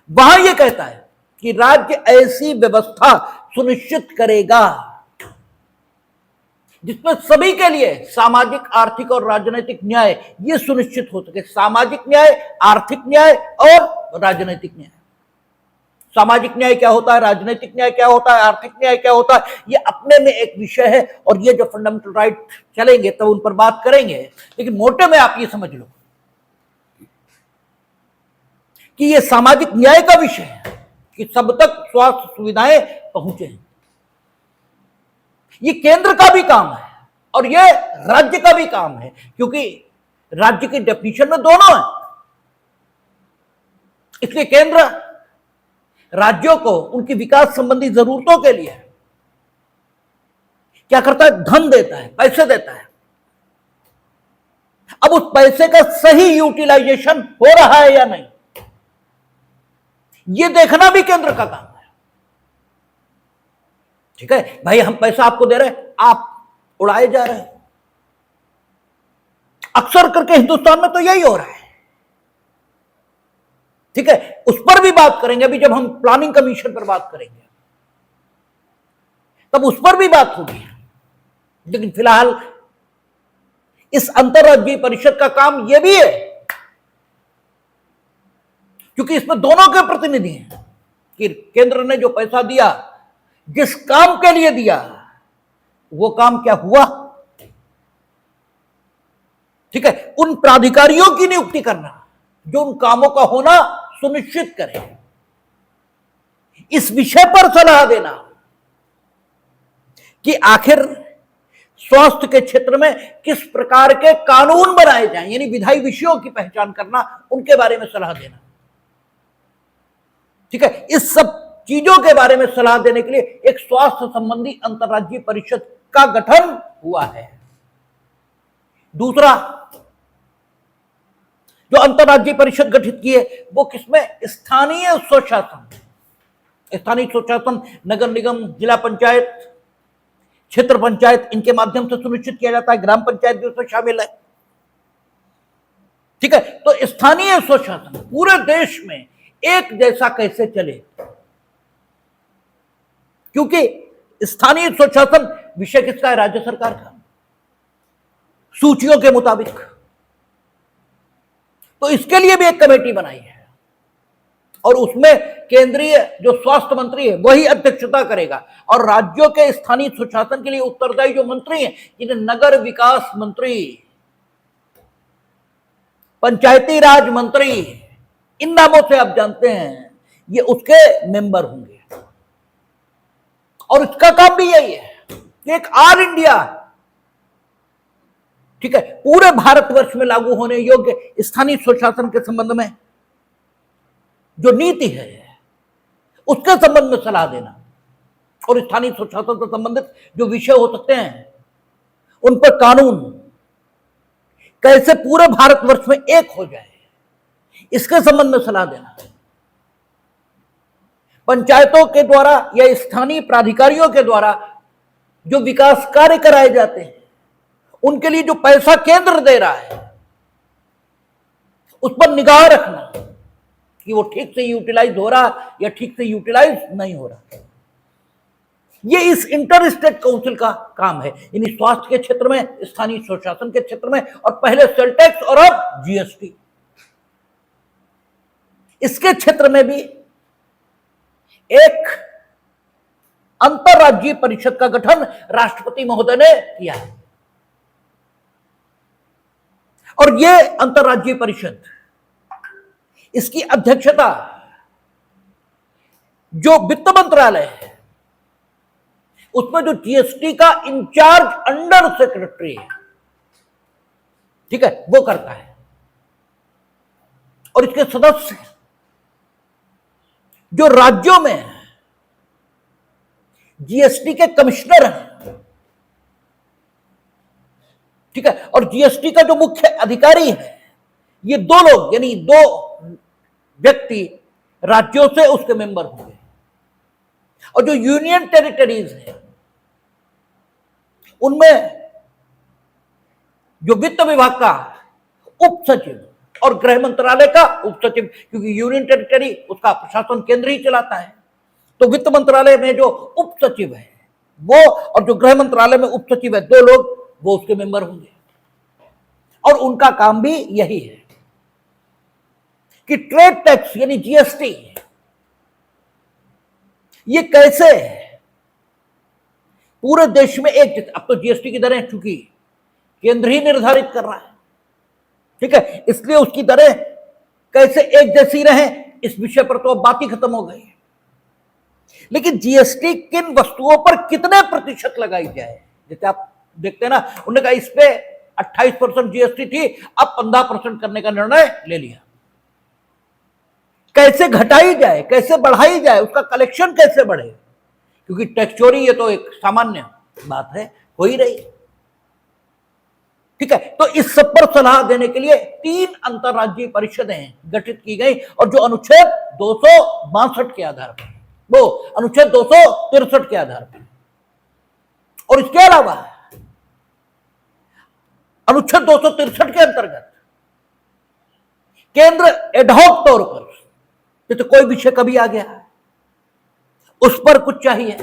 वहां यह कहता है कि राज्य ऐसी व्यवस्था सुनिश्चित करेगा जिसमें सभी के लिए सामाजिक, आर्थिक और राजनीतिक न्याय ये सुनिश्चित हो सके। सामाजिक न्याय, आर्थिक न्याय और राजनीतिक न्याय। सामाजिक न्याय क्या होता है, राजनीतिक न्याय क्या होता है, आर्थिक न्याय क्या होता है, ये अपने में एक विषय है, और ये जो फंडामेंटल राइट चलेंगे तो उन पर बात करेंगे। लेकिन मोटे में आप ये समझ लो कि ये सामाजिक न्याय का विषय है कि सब तक स्वास्थ्य सुविधाएं पहुंचे। ये केंद्र का भी काम है और ये राज्य का भी काम है, क्योंकि राज्य की डेफिनेशन में दोनों है। इसलिए केंद्र राज्यों को उनकी विकास संबंधी जरूरतों के लिए क्या करता है? धन देता है, पैसे देता है। अब उस पैसे का सही यूटिलाइजेशन हो रहा है या नहीं, यह देखना भी केंद्र का काम है। ठीक है भाई, हम पैसा आपको दे रहे हैं, आप उड़ाए जा रहे हैं। अक्सर करके हिंदुस्तान में तो यही हो रहा है। ठीक है, उस पर भी बात करेंगे अभी, जब हम प्लानिंग कमीशन पर बात करेंगे तब उस पर भी बात होगी। लेकिन फिलहाल इस अंतर्राज्यीय परिषद का काम यह भी है, क्योंकि इसमें दोनों के प्रतिनिधि हैं कि केंद्र ने जो पैसा दिया, जिस काम के लिए दिया, वो काम क्या हुआ। ठीक है, उन प्राधिकारियों की नियुक्ति करना जो उन कामों का होना सुनिश्चित करें, इस विषय पर सलाह देना कि आखिर स्वास्थ्य के क्षेत्र में किस प्रकार के कानून बनाए जाएं, यानी विधायी विषयों की पहचान करना, उनके बारे में सलाह देना। ठीक है, इस सब चीजों के बारे में सलाह देने के लिए एक स्वास्थ्य संबंधी अंतर्राज्यीय परिषद का गठन हुआ है। दूसरा, जो अंतर्राज्यीय परिषद गठित की है वो किसमें? स्थानीय स्वशासन। स्थानीय स्वशासन नगर निगम, जिला पंचायत, क्षेत्र पंचायत, इनके माध्यम से सुनिश्चित किया जाता है। ग्राम पंचायत भी उसमें शामिल है। ठीक है, तो स्थानीय स्वशासन पूरे देश में एक जैसा कैसे चले, क्योंकि स्थानीय स्वशासन विषय किसका है? राज्य सरकार का, सूचियों के मुताबिक। तो इसके लिए भी एक कमेटी बनाई है, और उसमें केंद्रीय जो स्वास्थ्य मंत्री है वही अध्यक्षता करेगा, और राज्यों के स्थानीय स्वशासन के लिए उत्तरदायी जो मंत्री हैं, जिन्हें नगर विकास मंत्री, पंचायती राज मंत्री, इन नामों से आप जानते हैं, ये उसके मेंबर होंगे। और इसका काम भी यही है कि एक ऑल इंडिया ठीक है, पूरे भारतवर्ष में लागू होने योग्य स्थानीय स्वशासन के संबंध में जो नीति है उसके संबंध में सलाह देना और स्थानीय स्वशासन से संबंधित जो विषय हो सकते हैं उन पर कानून कैसे पूरे भारतवर्ष में एक हो जाए इसके संबंध में सलाह देना। पंचायतों के द्वारा या स्थानीय प्राधिकारियों के द्वारा जो विकास कार्य कराए जाते हैं उनके लिए जो पैसा केंद्र दे रहा है उस पर निगाह रखना कि वो ठीक से यूटिलाइज हो रहा या ठीक से यूटिलाइज नहीं हो रहा। ये इस इंटर स्टेट काउंसिल का काम है, यानी स्वास्थ्य के क्षेत्र में, स्थानीय स्वशासन के क्षेत्र में, और पहले सेल टैक्स और अब जीएसटी। इसके क्षेत्र में भी एक अंतरराज्यीय परिषद का गठन राष्ट्रपति महोदय ने किया है और यह अंतरराज्यीय परिषद, इसकी अध्यक्षता जो वित्त मंत्रालय है उसमें जो जीएसटी का इंचार्ज अंडर सेक्रेटरी है, ठीक है, वो करता है और इसके सदस्य जो राज्यों में जीएसटी के कमिश्नर हैं, ठीक है, और जीएसटी का जो मुख्य अधिकारी है, ये दो लोग यानी दो व्यक्ति राज्यों से उसके मेंबर होंगे और जो यूनियन टेरिटरीज है उनमें जो वित्त विभाग का उप सचिव और गृह मंत्रालय का उप सचिव, क्योंकि यूनियन टेरिटरी उसका प्रशासन केंद्र ही चलाता है, तो वित्त मंत्रालय में जो उप सचिव है वो और जो गृह मंत्रालय में उप सचिव है, दो लोग वो उसके मेंबर होंगे और उनका काम भी यही है कि ट्रेड टैक्स यानी जीएसटी ये कैसे पूरे देश में एक, अब तो जीएसटी की दरें चूंकि केंद्र ही निर्धारित कर रहा है, ठीक है, इसलिए उसकी दरें कैसे एक जैसी रहें इस विषय पर तो अब बात ही खत्म हो गई। लेकिन जीएसटी किन वस्तुओं पर कितने प्रतिशत लगाई जाए, जैसे आप देखते हैं ना, उन्होंने कहा इस पे 28% जीएसटी थी, अब 15% करने का निर्णय ले लिया। कैसे घटाई जाए, कैसे बढ़ाई जाए, उसका कलेक्शन कैसे बढ़े, क्योंकि टैक्स चोरी ये तो एक सामान्य बात है, हो ही रही, ठीक है। तो इस सब पर सलाह देने के लिए 3 अंतरराज्यीय परिषदें गठित की गई और जो अनुच्छेद 262 के आधार पर, वो अनुच्छेद 263 के आधार पर, और इसके अलावा अनुच्छेद 263 के अंतर्गत केंद्र एडहॉक तौर पर, तो कोई विषय कभी आ गया उस पर कुछ चाहिए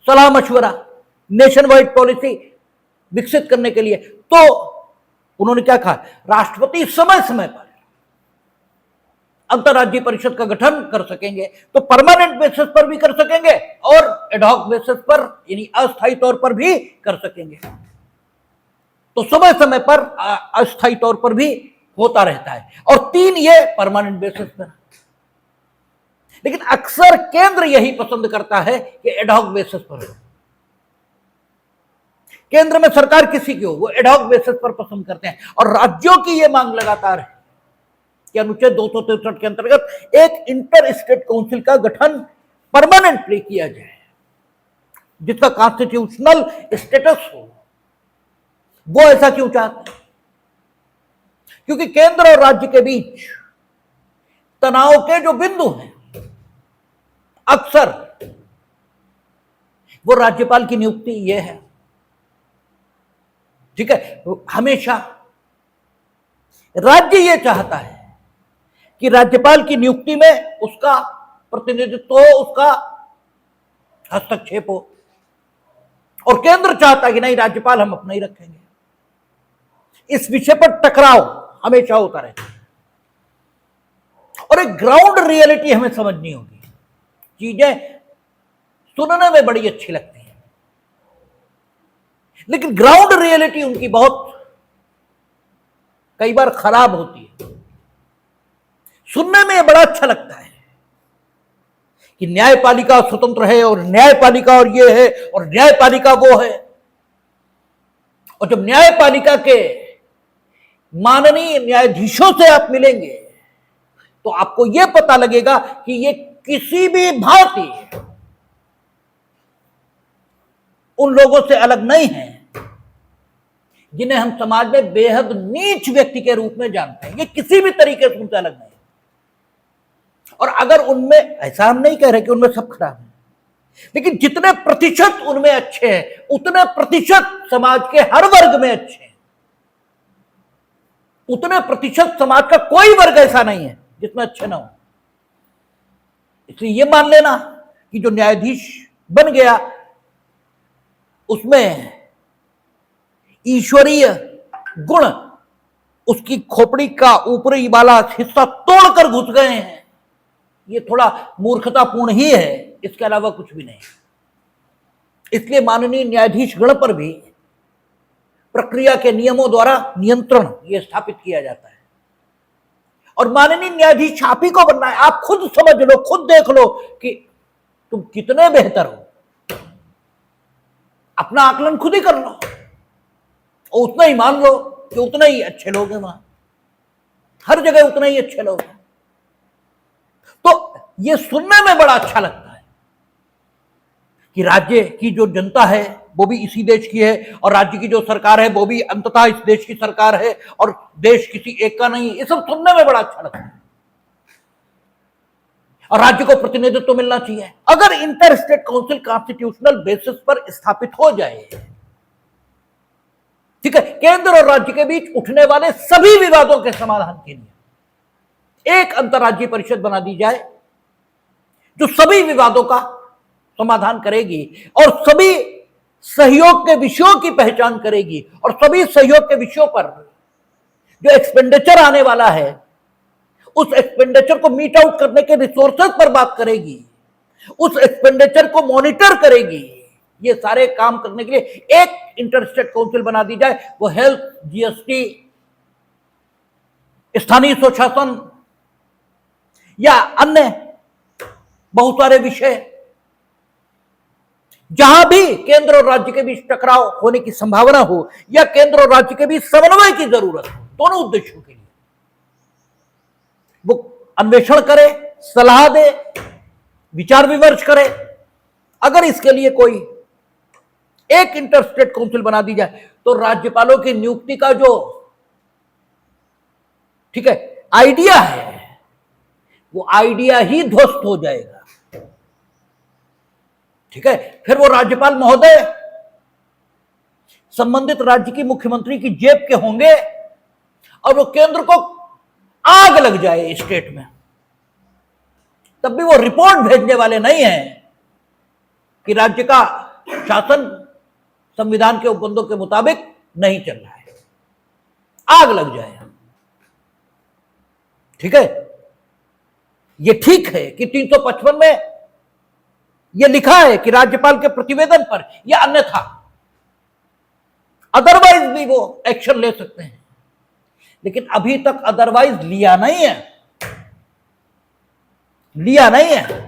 सलाह मशवरा, नेशन वाइड पॉलिसी विकसित करने के लिए, तो उन्होंने क्या कहा, राष्ट्रपति समय समय पर अंतरराज्यीय परिषद का गठन कर सकेंगे, तो परमानेंट बेसिस पर भी कर सकेंगे और एडहॉक बेसिस पर यानी अस्थायी तौर पर भी कर सकेंगे। तो समय समय पर अस्थायी तौर पर भी होता रहता है, और 3 ये परमानेंट बेसिस पर। लेकिन अक्सर केंद्र यही पसंद करता है कि एडहॉक बेसिस पर हो। केंद्र में सरकार किसी की हो, वो एडहॉक बेसिस पर पसंद करते हैं, और राज्यों की यह मांग लगातार है कि अनुच्छेद 263 के अंतर्गत एक इंटर स्टेट काउंसिल का गठन परमानेंटली किया जाए, जिसका कॉन्स्टिट्यूशनल स्टेटस हो। वो ऐसा क्यों चाहते हैं? क्योंकि केंद्र और राज्य के बीच तनाव के जो बिंदु हैं, अक्सर वो राज्यपाल की नियुक्ति ये है, ठीक है। हमेशा राज्य ये चाहता है कि राज्यपाल की नियुक्ति में उसका प्रतिनिधित्व हो, उसका हस्तक्षेप हो, और केंद्र चाहता है कि नहीं, राज्यपाल हम अपना ही रखेंगे। इस विषय पर टकराव हमेशा होता रहता है, और एक ग्राउंड रियलिटी हमें समझनी होगी। चीजें सुनने में बड़ी अच्छी लगती हैं, लेकिन ग्राउंड रियलिटी उनकी बहुत कई बार खराब होती है। सुनने में बड़ा अच्छा लगता है कि न्यायपालिका स्वतंत्र है और न्यायपालिका और ये है और न्यायपालिका वो है, और जब न्यायपालिका के माननीय न्यायाधीशों से आप मिलेंगे तो आपको यह पता लगेगा कि ये किसी भी भांति उन लोगों से अलग नहीं है जिन्हें हम समाज में बेहद नीच व्यक्ति के रूप में जानते हैं। ये किसी भी तरीके से उनसे अलग नहीं। और अगर उनमें, ऐसा हम नहीं कह रहे कि उनमें सब खराब है, लेकिन जितने प्रतिशत उनमें अच्छे हैं उतने प्रतिशत समाज के हर वर्ग में अच्छे हैं। उतने प्रतिशत समाज का कोई वर्ग ऐसा नहीं है जिसमें अच्छे ना हो। इसलिए यह मान लेना कि जो न्यायाधीश बन गया उसमें ईश्वरीय गुण उसकी खोपड़ी का ऊपरी वाला हिस्सा तोड़कर घुस गए हैं, ये थोड़ा मूर्खतापूर्ण ही है, इसके अलावा कुछ भी नहीं। इसलिए माननीय न्यायाधीश गण पर भी प्रक्रिया के नियमों द्वारा नियंत्रण ये स्थापित किया जाता है। और माननीय न्यायाधीश आप ही को बनना है। आप खुद समझ लो, खुद देख लो कि तुम कितने बेहतर हो, अपना आकलन खुद ही कर लो और उतना ही मान लो कि उतना ही अच्छे लोग हैं, वहां हर जगह उतना ही अच्छे लोग हैं। तो यह सुनने में बड़ा अच्छा लगता है कि राज्य की जो जनता है वो भी इसी देश की है और राज्य की जो सरकार है वो भी अंततः इस देश की सरकार है और देश किसी एक का नहीं। ये सब सुनने में बड़ा अच्छा लगता है और राज्य को प्रतिनिधित्व तो मिलना चाहिए। अगर inter state council constitutional basis पर स्थापित हो जाए, ठीक है, केंद्र और राज्य के बीच उठने वाले सभी विवादों के समाधान के लिए एक अंतर्राज्यीय परिषद बना दी जाए जो सभी विवादों का समाधान करेगी और सभी सहयोग के विषयों की पहचान करेगी और सभी सहयोग के विषयों पर जो एक्सपेंडिचर आने वाला है उस एक्सपेंडिचर को मीट आउट करने के रिसोर्सेज पर बात करेगी, उस एक्सपेंडिचर को मॉनिटर करेगी। ये सारे काम करने के लिए एक इंटरस्टेट काउंसिल बना दी जाए। वो हेल्थ, जीएसटी, स्थानीय स्वशासन या अन्य बहुत सारे विषय जहां भी केंद्र और राज्य के बीच टकराव होने की संभावना हो या केंद्र और राज्य के बीच समन्वय की जरूरत हो, दोनों उद्देश्यों के लिए वो अन्वेषण करे, सलाह दे, विचार विमर्श करे। अगर इसके लिए कोई एक इंटरस्टेट काउंसिल बना दी जाए तो राज्यपालों की नियुक्ति का जो, ठीक है, आइडिया है वो आइडिया ही ध्वस्त हो जाएगा। ठीक है, फिर वो राज्यपाल महोदय संबंधित राज्य की मुख्यमंत्री की जेब के होंगे और वो केंद्र को आग लग जाए स्टेट में, तब भी वो रिपोर्ट भेजने वाले नहीं हैं कि राज्य का शासन संविधान के उपबंधों के मुताबिक नहीं चल रहा है, आग लग जाए। ठीक है, ये ठीक है कि 355 में यह लिखा है कि राज्यपाल के प्रतिवेदन पर या अन्यथा अदरवाइज भी वो एक्शन ले सकते हैं, लेकिन अभी तक अदरवाइज लिया नहीं है।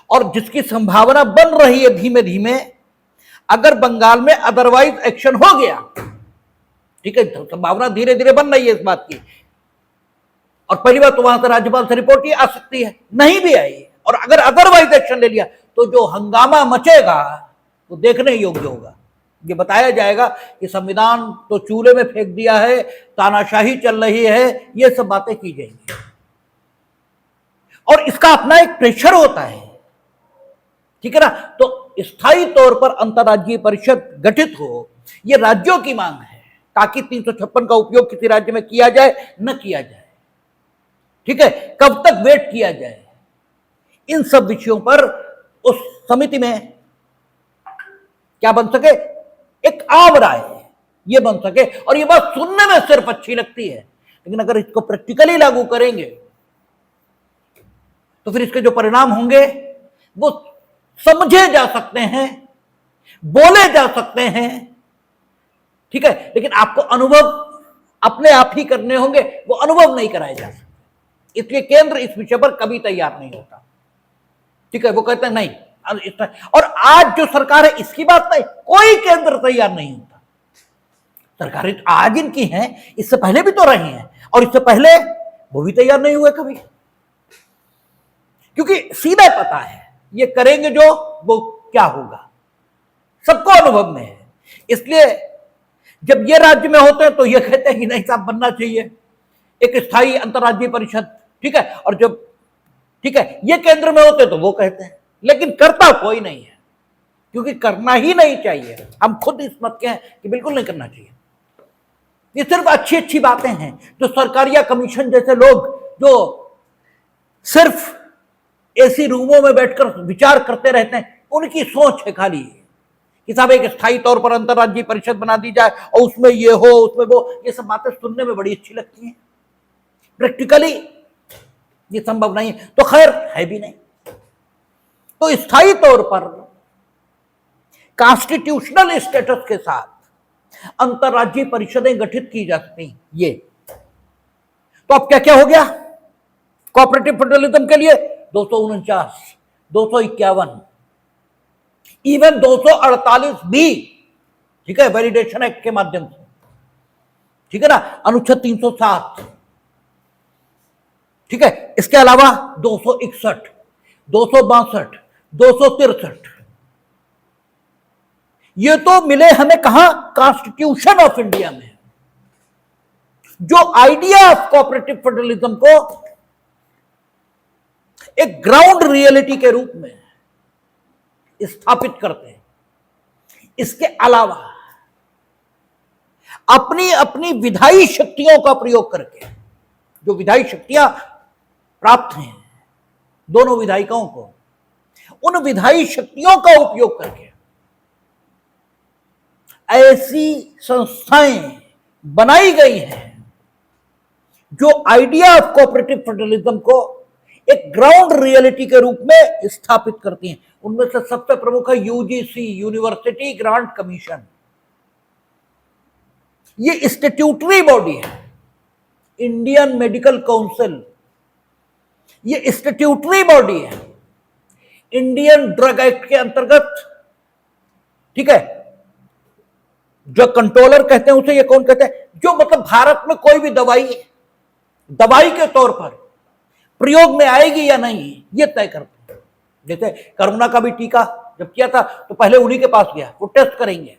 और जिसकी संभावना बन रही है धीमे धीमे, अगर बंगाल में अदरवाइज एक्शन हो गया, ठीक है, तो संभावना धीरे धीरे बन रही है इस बात की, और पहली बात तो वहां से राज्यपाल से रिपोर्ट ही आ सकती है, नहीं भी आई, और अगर अदरवाइज एक्शन ले लिया तो जो हंगामा मचेगा वो देखने योग्य होगा। ये बताया जाएगा कि संविधान तो चूल्हे में फेंक दिया है, तानाशाही चल रही है, ये सब बातें की जाएंगी और इसका अपना एक प्रेशर होता है। ठीक है ना, तो स्थायी तौर पर अंतर्राज्यीय परिषद गठित हो, यह राज्यों की मांग है ताकि 356 का उपयोग किसी राज्य में किया जाए न किया जाए, ठीक है, कब तक वेट किया जाए, इन सब विषयों पर उस समिति में क्या बन सके, एक आम राय ये बन सके। और ये बात सुनने में सिर्फ अच्छी लगती है, लेकिन अगर इसको प्रैक्टिकली लागू करेंगे तो फिर इसके जो परिणाम होंगे वो समझे जा सकते हैं, बोले जा सकते हैं, ठीक है, लेकिन आपको अनुभव अपने आप ही करने होंगे, वो अनुभव नहीं कराए जा सकते। इसलिए केंद्र इस विषय पर कभी तैयार नहीं होता। ठीक है, वो कहते हैं नहीं। और आज जो सरकार है इसकी बात नहीं, कोई केंद्र तैयार नहीं होता। सरकारें तो आज इनकी हैं, इससे पहले भी तो रही हैं, और इससे पहले वो भी तैयार नहीं हुए कभी, क्योंकि सीधा पता है ये करेंगे जो वो क्या होगा, सबको अनुभव में है। इसलिए जब ये राज्य में होते हैं तो ये कहते हैं कि नहीं साहब बनना चाहिए एक स्थायी अंतर्राज्यीय परिषद, ठीक है, और जब ठीक है ये केंद्र में होते तो वो कहते हैं, लेकिन करता कोई नहीं है, क्योंकि करना ही नहीं चाहिए। हम खुद इस मत के हैं कि बिल्कुल नहीं करना चाहिए। ये सिर्फ अच्छी अच्छी बातें हैं जो सरकारिया कमीशन जैसे लोग जो सिर्फ एसी रूमों में बैठकर विचार करते रहते हैं, उनकी सोच है खाली कि साहब एक स्थायी तौर पर अंतर्राज्यीय परिषद बना दी जाए और उसमें ये हो उसमें वो, ये सब बातें सुनने में बड़ी अच्छी लगती हैं, प्रैक्टिकली ये संभव नहीं है, तो खैर है भी नहीं। तो स्थायी तौर पर कॉन्स्टिट्यूशनल स्टेटस के साथ अंतर्राज्यीय परिषदें गठित की जा सकती हैं। ये तो अब क्या क्या हो गया कोऑपरेटिव फेडरलिज्म के लिए? 249, 251, इवन 248 भी, ठीक है, वैलिडेशन एक्ट के माध्यम से, ठीक है ना, अनुच्छेद 307, ठीक है, इसके अलावा 261, 262, 263, ये तो मिले हमें कहां? कॉन्स्टिट्यूशन ऑफ इंडिया में, जो आइडिया ऑफ कोऑपरेटिव फेडरलिज्म को एक ग्राउंड रियलिटी के रूप में स्थापित करते हैं। इसके अलावा अपनी अपनी विधायी शक्तियों का प्रयोग करके, जो विधायी शक्तियां प्राप्त हैं दोनों विधायिकाओं को, उन विधायी शक्तियों का उपयोग करके ऐसी संस्थाएं बनाई गई हैं जो आइडिया ऑफ कोऑपरेटिव फेडरलिज्म को एक ग्राउंड रियलिटी के रूप में स्थापित करती हैं। उनमें से सबसे प्रमुख है यूजीसी, यूनिवर्सिटी ग्रांट कमीशन। ये स्टैट्यूटरी बॉडी है। इंडियन मेडिकल काउंसिल, ये स्टैट्यूटरी बॉडी है इंडियन ड्रग एक्ट के अंतर्गत, ठीक है। जो कंट्रोलर कहते हैं उसे ये कौन कहते हैं? जो मतलब भारत में कोई भी दवाई के तौर पर प्रयोग में आएगी या नहीं, ये तय करते हैं। जैसे कोरोना का भी टीका जब किया था तो पहले उन्हीं के पास गया, वो टेस्ट करेंगे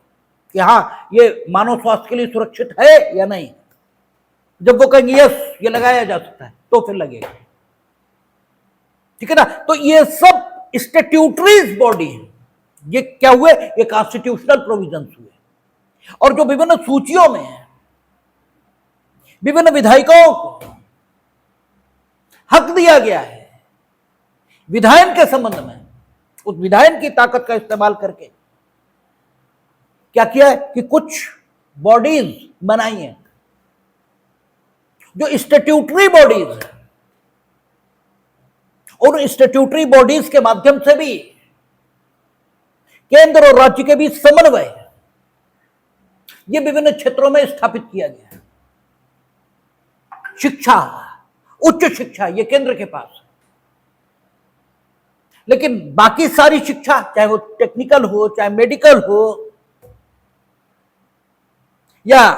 कि हाँ ये मानव स्वास्थ्य के लिए सुरक्षित है या नहीं। जब वो कहेंगे यस ये लगाया जा सकता है तो फिर लगेगा, ठीक है ना। तो ये सब स्टैट्यूटरीज बॉडी है। ये क्या हुए? ये कॉन्स्टिट्यूशनल प्रोविजंस हुए, और जो विभिन्न सूचियों में है विभिन्न विधायिकाओं को हक दिया गया है विधायन के संबंध में, उस विधायन की ताकत का इस्तेमाल करके क्या किया है कि कुछ बॉडीज बनाई हैं जो स्टैट्यूटरी बॉडीज है। उन स्टैट्यूटरी बॉडीज के माध्यम से भी केंद्र और राज्य के बीच समन्वय ये विभिन्न क्षेत्रों में स्थापित किया गया है। शिक्षा, उच्च शिक्षा ये केंद्र के पास है, लेकिन बाकी सारी शिक्षा चाहे वो टेक्निकल हो, चाहे मेडिकल हो, या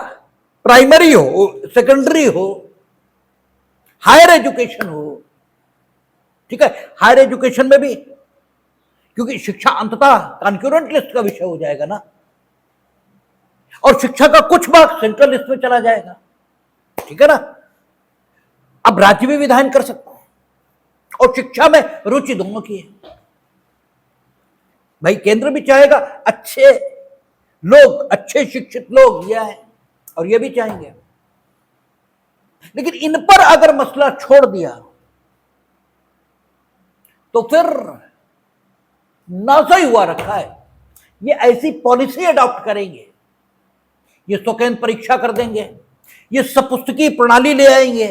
प्राइमरी हो, सेकेंडरी हो, हायर एजुकेशन हो, ठीक है। हायर एजुकेशन में भी, क्योंकि शिक्षा अंततः कॉन्करेंट लिस्ट का विषय हो जाएगा ना, और शिक्षा का कुछ भाग सेंट्रल लिस्ट में चला जाएगा, ठीक है ना। अब राज्य भी विधायन कर सकता है, और शिक्षा में रुचि दोनों की है। भाई केंद्र भी चाहेगा अच्छे लोग, अच्छे शिक्षित लोग ये आए, और ये भी चाहेंगे, लेकिन इन पर अगर मसला छोड़ दिया तो फिर नासा ही हुआ रखा है। ये ऐसी पॉलिसी अडॉप्ट करेंगे, ये स्वकेंद्र परीक्षा कर देंगे, ये सपुस्तकीय प्रणाली ले आएंगे,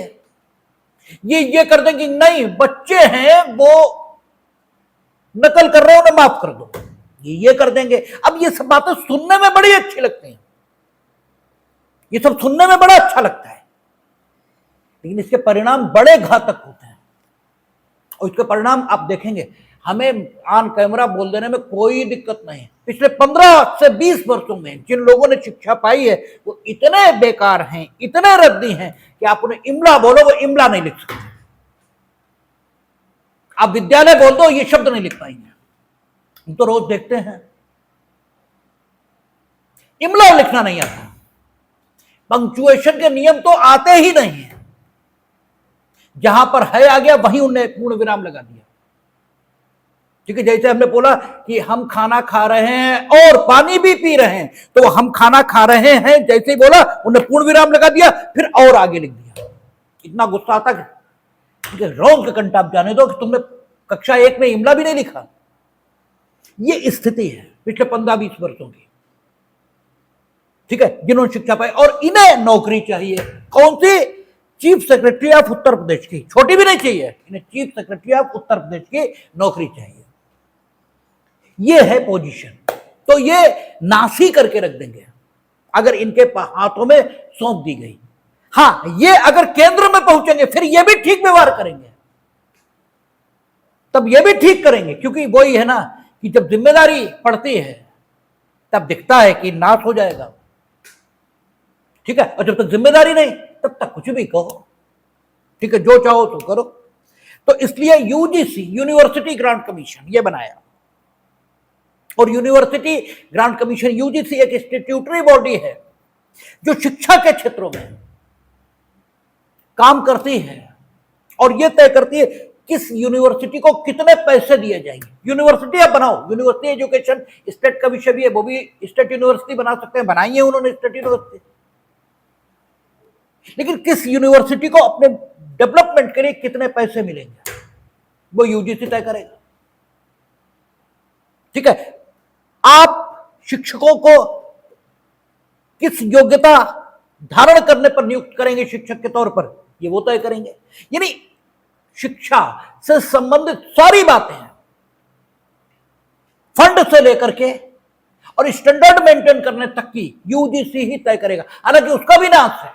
ये कर देंगे, नहीं बच्चे हैं वो नकल कर रहे हैं उन्हें माफ कर दो, ये कर देंगे। अब ये सब बातें सुनने में बड़ी अच्छी लगती हैं, ये सब सुनने में बड़ा अच्छा लगता है, लेकिन इसके परिणाम बड़े घातक होते हैं। और इसके परिणाम आप देखेंगे, हमें ऑन कैमरा बोल देने में कोई दिक्कत नहीं है। पिछले 15 से 20 वर्षों में जिन लोगों ने शिक्षा पाई है वो इतने बेकार हैं, इतने रद्दी हैं कि आप उन्हें इमला बोलो वो इमला नहीं लिख सकते। आप विद्यालय बोल दो ये शब्द नहीं लिख पाएंगे। हम तो रोज देखते हैं इमला लिखना नहीं आता, पंक्चुएशन के नियम तो आते ही नहीं है। जहां पर है आ गया वहीं उन्हें पूर्ण विराम लगा दिया। ठीक है, जैसे हमने बोला कि हम खाना खा रहे हैं और पानी भी पी रहे हैं, तो हम खाना खा रहे हैं जैसे ही बोला उन्हें पूर्ण विराम लगा दिया, फिर और आगे लिख दिया। इतना गुस्सा आता है। रोज का कंटा आप जाने दो कि तुमने कक्षा 1 में इमला भी नहीं लिखा। ये स्थिति है पिछले 15-20 वर्षों की। ठीक है, जिन्होंने शिक्षा पाई और इन्हें नौकरी चाहिए। कौन सी? Chief secretary of Uttar Pradesh की। छोटी भी नहीं चाहिए, इन्हें chief secretary of Uttar Pradesh की नौकरी चाहिए। ये है पोजीशन। तो ये नासी करके रख देंगे अगर इनके हाथों में सौंप दी गई। हां, ये अगर केंद्र में पहुंचेंगे फिर ये भी ठीक व्यवहार करेंगे, तब ये भी ठीक करेंगे। क्योंकि वही है ना कि जब जिम्मेदारी पड़ती है तब दिखता है कि नाश हो जाएगा। ठीक है, और जब तक जिम्मेदारी नहीं तब तक कुछ भी कहो। ठीक है, जो चाहो तो करो। तो इसलिए यूजीसी, यूनिवर्सिटी ग्रांट कमीशन, ये बनाया। और यूनिवर्सिटी ग्रांट कमीशन, यूजीसी एक स्टैट्यूटरी बॉडी है जो शिक्षा के क्षेत्रों में काम करती है और यह तय करती है किस यूनिवर्सिटी को कितने पैसे दिए जाएंगे। यूनिवर्सिटी आप बनाओ, यूनिवर्सिटी एजुकेशन स्टेट का विषय भी है, वो भी स्टेट यूनिवर्सिटी बना सकते हैं, बनाई है उन्होंने स्टेट यूनिवर्सिटी। लेकिन किस यूनिवर्सिटी को अपने डेवलपमेंट के लिए कितने पैसे मिलेंगे वो यूजीसी तय करेगा। ठीक है, आप शिक्षकों को किस योग्यता धारण करने पर नियुक्त करेंगे शिक्षक के तौर पर, ये वो तय करेंगे। यानी शिक्षा से संबंधित सारी बातें हैं, फंड से लेकर के और स्टैंडर्ड मेंटेन करने तक की यूजीसी ही तय करेगा। हालांकि उसका भी नाश है,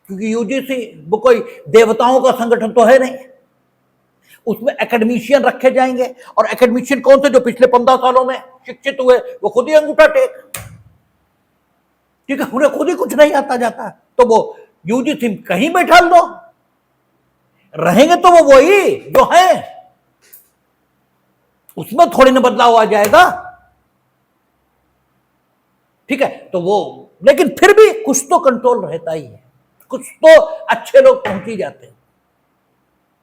क्योंकि यूजीसी वो कोई देवताओं का संगठन तो है नहीं। उसमें एकेडमिशियन रखे जाएंगे, और एकेडमिशियन कौन से? जो पिछले 15 सालों में शिक्षित हुए, वो खुद ही अंगूठा टेक। ठीक है, उन्हें खुद ही कुछ नहीं आता जाता, तो वो यूजीसी कहीं बैठा दो, रहेंगे तो वो वही जो है, उसमें थोड़ी ना बदलाव आ जाएगा। ठीक है, तो वो, लेकिन फिर भी कुछ तो कंट्रोल रहता ही है, कुछ तो अच्छे लोग पहुंच ही जाते हैं।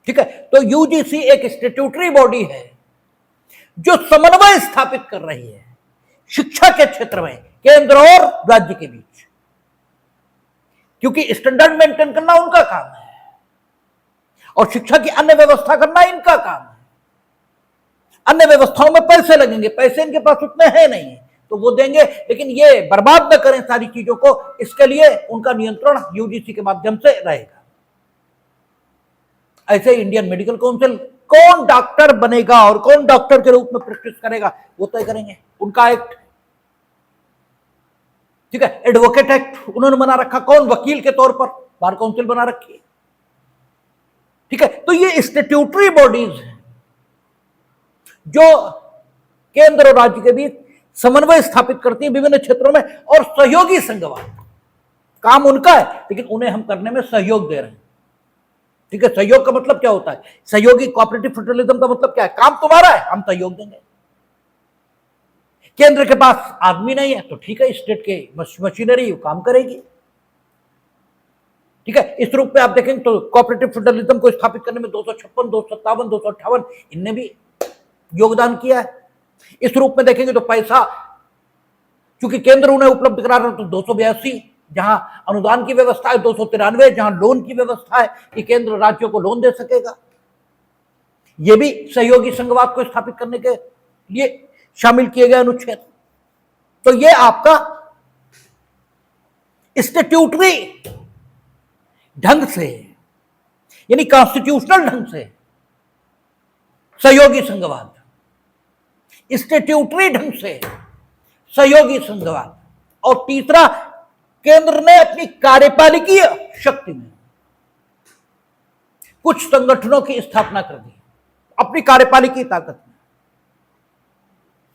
ठीक है, तो यूजीसी एक स्टैट्यूटरी बॉडी है जो समन्वय स्थापित कर रही है शिक्षा के क्षेत्र में केंद्र और राज्य के बीच, क्योंकि स्टैंडर्ड मेंटेन करना उनका काम है और शिक्षा की अन्य व्यवस्था करना इनका काम है। अन्य व्यवस्थाओं में पैसे लगेंगे, पैसे इनके पास उतने हैं नहीं, तो वो देंगे, लेकिन ये बर्बाद न करें सारी चीजों को, इसके लिए उनका नियंत्रण यूजीसी के माध्यम से रहेगा। ऐसे इंडियन मेडिकल काउंसिल कौन डॉक्टर बनेगा और कौन डॉक्टर के रूप में प्रैक्टिस करेगा वो तय करेंगे, उनका एक्ट। ठीक है, एडवोकेट एक्ट उन्होंने बना रखा, कौन वकील के तौर पर बार काउंसिल बना रखी है। ठीक है, तो ये स्टैट्यूटरी बॉडीज हैं जो केंद्र और राज्य के बीच समन्वय स्थापित करती है विभिन्न क्षेत्रों में, और सहयोगी संघवाद काम उनका है, लेकिन उन्हें हम करने में सहयोग दे रहे हैं। ठीक है, सहयोग का मतलब क्या होता है? सहयोगी कोऑपरेटिव फेडरलिज्म का मतलब क्या है? काम तुम्हारा है, हम सहयोग देंगे। केंद्र के पास आदमी नहीं है तो ठीक है, स्टेट के मशीनरी काम करेगी। ठीक है, इस रूप में आप देखेंगे तो कोऑपरेटिव फेडरलिज्म को स्थापित करने में 256, 257, 258 इनने भी योगदान किया है। इस रूप में देखेंगे तो पैसा चूंकि केंद्र उन्हें उपलब्ध करा रहा है, तो 282 जहां अनुदान की व्यवस्था है, 293 जहां लोन की व्यवस्था है कि केंद्र राज्यों को लोन दे सकेगा, यह भी सहयोगी संघवाद को स्थापित करने के लिए शामिल किए गए अनुच्छेद। तो यह आपका स्टैट्यूटरी ढंग से, यानी कॉन्स्टिट्यूशनल ढंग से सहयोगी संघवाद, स्टैट्यूटरी ढंग से सहयोगी संघवाद, और तीसरा केंद्र ने अपनी कार्यपालिकीय शक्ति में कुछ संगठनों की स्थापना कर दी। अपनी कार्यपालिकी ताकत में,